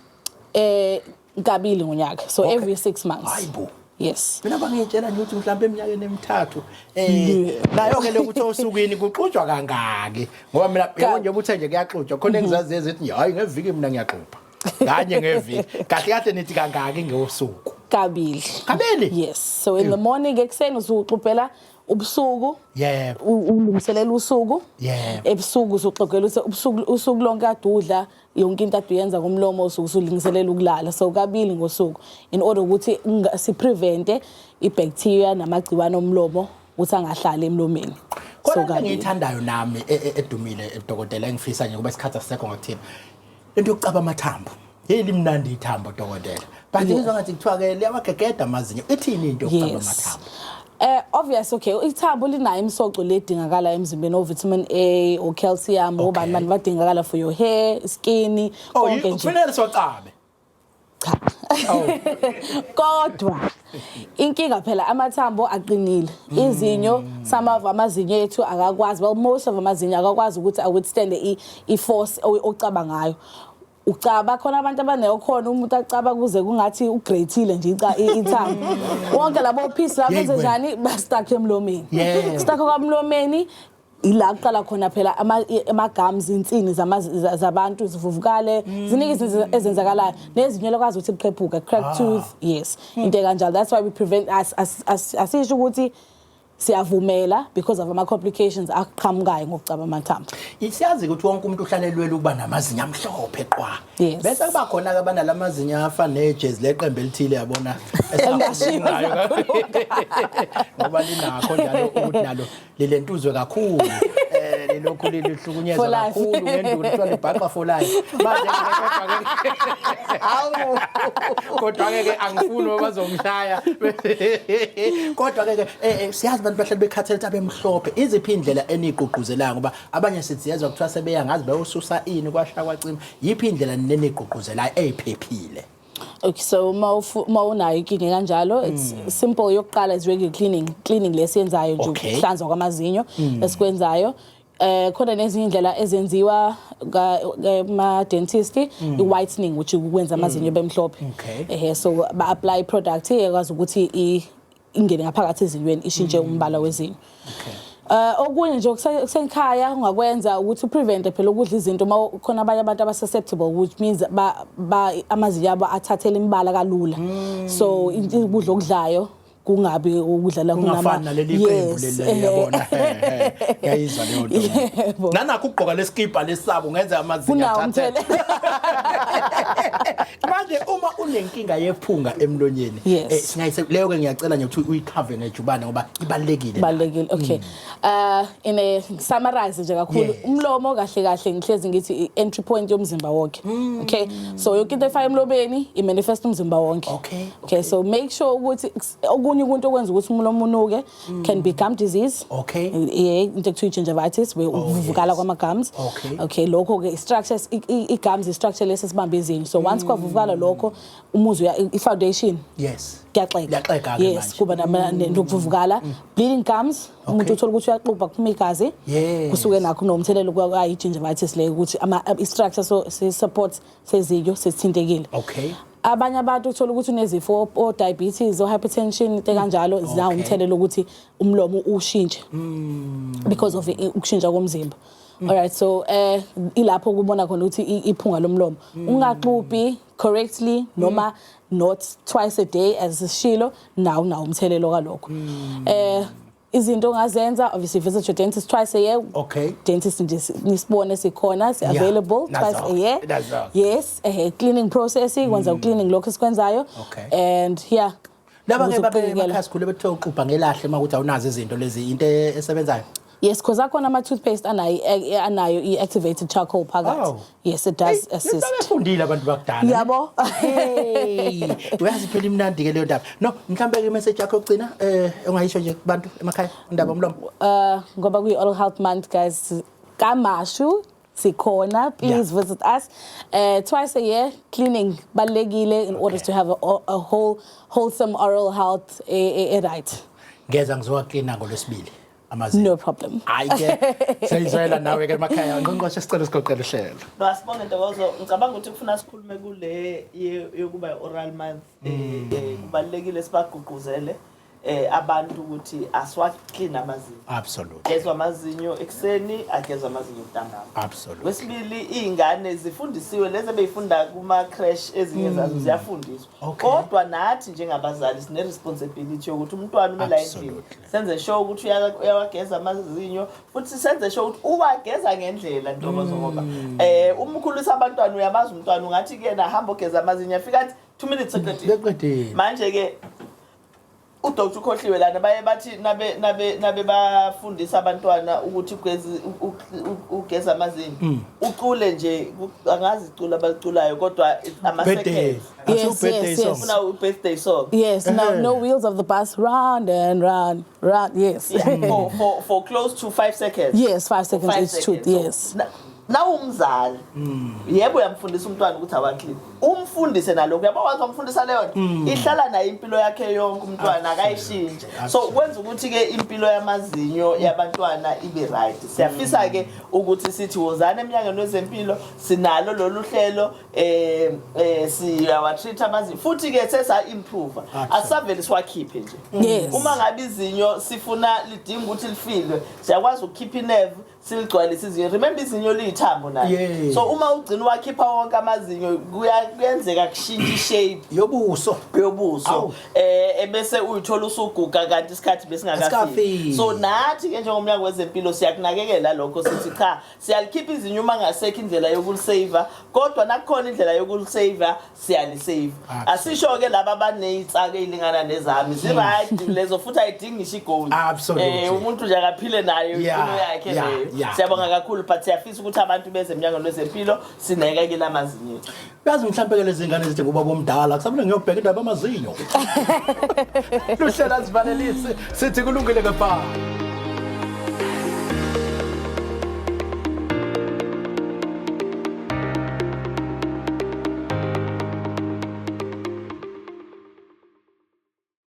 kabili ngonyaka. So every 6 months. Hayibo. Yes. Mina bangitshela nje ukuthi mhlawumbe eminyakeni emithathu nayo ke lokuthi osukwini kuxutshwa kangaki ngoba mina yebo nje ubuthe nje kuyaxutshwa khona engizazi ezithi hayi ngeviki mina ngiyaxupha kanye ngeviki kahle kahle nithi kangaki ngosuku Kabili. Kabili? Yes. So in the morning ekseni usuxuphela ubusuku. Yebo. Ulungiselela usuku. Yebo. Ebusuku usuxoxela usuku lonke adudla yonke into aduyenza ngomlomo usulungiselela ukulala. So kabili ngosuku in order ukuthi si prevent ibacteria namagciwane omlomo ukuthi angahlali emlomeni. So ngiyithandayo nami edumile edokotela engifisa nje kuba isikhatha sisekho ngakuthini. Into yokucaba amathambo. Yeli mnandi ithambo dokotela. But ngizwa ngathi kuthiwa ke liyabagegeda amazinyo. Ithini into yokucaba amathambo? Obvious okay ithambo linayo imisoco ledingakala emzimbeni o vitamin A o calcium obani bani badingakala for your hair skin konke nje kufanele siwacabe kodwa inkinga phela amathambo aqinile izinyo some of amazinyo ethu akakwazi well most of amazinyo akakwazi ukuthi withstand I force ocaba ngayo ucaba khona abantu abanekhona umuntu acaba kuze kungathi ugrethile nje ithambo wonke labo piece labo benze njani bastuck emlomeni stuck kwamlomeni ila kuqala khona phela ama gums insini zabantu zivuvukale ziningi izinto ezenzakalayo nezinyo lokwazi ukuthi liqhephuka cracked tooth yes into kanjalo that's why we prevent asisho ukuthi siyavumela because of ama complications aqhamukayo ngokucaba amathambo. Isiyazi ukuthi wonke umuntu uhlalelwela ukuba namazinyo amhlophe qwa. Bese kuba khona ke abanalamazinyo afana nejezi leqembe elithile yabona esingashinayo ngoba linakho njalo ukuthi nalo lilentuzwe kakhulu lokhu lihlukunyezwa kakhulu ngenduku kuthiwa libhaqa for life manje kodwa ke angifuni bazongishaya kodwa ke siyazi abantu bahlala bekhathele abemhlophe iziphi indlela eniqhuquzelayo ngoba abanye sithi yezwa kuthiwa sebeyangazi bayosusa ini kwashaya kwacima yiphi indlela neniqhuquzelayo eziphephile? Okay so mawunayo inkinga kanjalo it's simple yokuqala is regular cleaning lesiyenzayo nje ukuhlanzwa kwamazinyo esikwenzayo khona nezinye indlela ezenziwa ma dentist whitening which ukwenza amazinyo bemhlophe so ba apply product ekwazi ukuthi ingene ngaphakathi ezinyweni ishintshe umbala wezinyo okunye nje okusenkhaya ungakwenza ukuthi uprevent phela ukudla izinto khona abanye abantu aba susceptible which means amazinyo abo athathela imbala kalula so ukudla okudlayo kungabi ukudlala kunama naleli qembu leli yabona yayizwa leyo nto nanakho ukugqoka leskipa lesabo ngenza amazinyo athathe manje uma unenkinga yephunga emlonyeni singayise leyo ke ngiyacela nje ukuthi uyikhave ngejubane ngoba ibalekile okay in a summarize nje kakhulu umlomo kahle kahle ngihlezi ngithi entry point yomzimba wonke okay so yonke into efika emlobeni imanifest umzimba wonke okay so make sure ukuthi okunye umuntu okwenza ukuthi umlomo unuke can be gum disease into ekuthiwa gingivitis ukuvuvukala kwama-gums okay lokho ke structures i-gums i-structure lesi sibambe izinyo so once kwavuvukala lokho umuzwa i-foundation kuyaxega yes kuba nokuvuvukala bleeding gums umuntu uthola ukuthi uyaxubha kuphuma igazi kusuke nakho nomthelelo kwayi-gingivitis leyo ukuthi i-structure se-support sezinyo sesithintekile abanye abantu uthola ukuthi unezifo o diabetes o hypertension into kanjalo zinawo umthelelo ukuthi umlomo ushintshe because of ukushintsha komzimba alright so ilapho kubona khona ukuthi iphunga lomlomo ungaxubhi correctly noma not twice a day as sishilo nawo umthelelo kalokho izinto ongazenza obviously visit your dentist twice a year dentist nje nisibone sikhona si available twice a year yes cleaning process kwenza cleaning lokho esikwenzayo and laba ke bakhasikhulu bethe uxubha ngelahle makuthi awunazo izinto lezi into esebenzayo yes because akhona ama toothpaste anayo i-activated charcoal phakathi yes it does assist bafundile abantu bakudala yabo uyazi phela imnandi ke leyo ndaba no mhlambe ke message yakho yokugcina ungayisho nje kubantu emakhaya indaba omlomo ngoba kuyi oral health month guys kamashu sikhona please visit us twice a year cleaning balekile in order to have a wholesome oral health right ngeza ngizowa cleana ngolwesibili amazinyo no problem. hayi ke siyizwela nawe ke emakhaya ngqongqoshe sicela sigoqele uhlelo Asibonge Ntokozo, ngicabanga ukuthi kufuna sikhulume kule yokuba oral month kubalekile sibagqugquzele abantu ukuthi aswaclean amazinyo. absolutely Gezwa amazinyo ekseni, agezwa amazinyo ntambama. absolutely Wesibili izingane zifundisiwe lezi beyifunda kuma crash ezinye zazo ziyafundiswa. Okay. Kodwa nathi njengabazali sine responsibility ukuthi umntwana umela endlini. Absolutely. Senze sure ukuthi uyawageza amazinyo futhi senze sure ukuthi uwageza ngendlela Ntokozo ngoba umkhulisa abantwana uyamazi umntwana ungathi kuyena hamba ogeza amazinyo afika athi 2 minutes Eqedile. manje ke uDr Khohliwe lana baye bathi nabe bafundisa abantwana ukuthi ugeza amazinyo ucule nje angazi icula abaculayo kodwa ama birthday seconds Yes, yes. ufuna u-birthday song Yes, no wheels of the bus, round and round, yes. yeah, for close to 5 seconds. Yes, 5 seconds, 5 it's truth, seconds. yes. Na umzali yebo uyamfundisa umntwana ukuthi awaclean umfundise nalokho yabo wazi umfundisa leyo nto ihlala nayo impilo yakhe yonke umntwana akayishintshe so kwenza ukuthi ke impilo yamazinyo yabantwana ibe right siyafisa ke ukuthi sithi wozana eminyakeni wezempilo sinalo lolu hlelo siyawa treat amazinyo futhi ke sesa improve asavele siwakhiphe nje Yes. uma ngabe izinyo sifuna lidinga ukuthi lifilwe siyakwazi ukukhipha inerve siligcwalisa izinyo remember izinyo liyithambo nayo Yeah. so uma ugcina wakhipha wonke amazinyo kuyenzeka kushintsha shape yobuso yobuso Awu. ebese uyithola usuguga kanti isikhathi besingakafiki Asikafiki. so nathi ke njengomnyango wezempilo siyakunakekela lokho sithi cha siyalikhipha izinyo uma ngasekho indlela yokulisave kodwa nakukhona indlela yokulisave siyalisave asisho ke laba abanezitsaka ezilingana nezami zi right lezo futhi ayidingisha igold Absolutely. umuntu nje akaphile nayo Yeah, impilo yakhe yeah, leyo yeah. siyabonga kakhulu but siyafisa ukuthi abantu beze emnyangweni wezempilo sinakekele amazinyo ethu yazi mhlawumbe ke lezi ngane zithi kuba bomdala kusamele ngiyobheka indaba amazinyo luhlela sivalelise sithi kulungile ke pha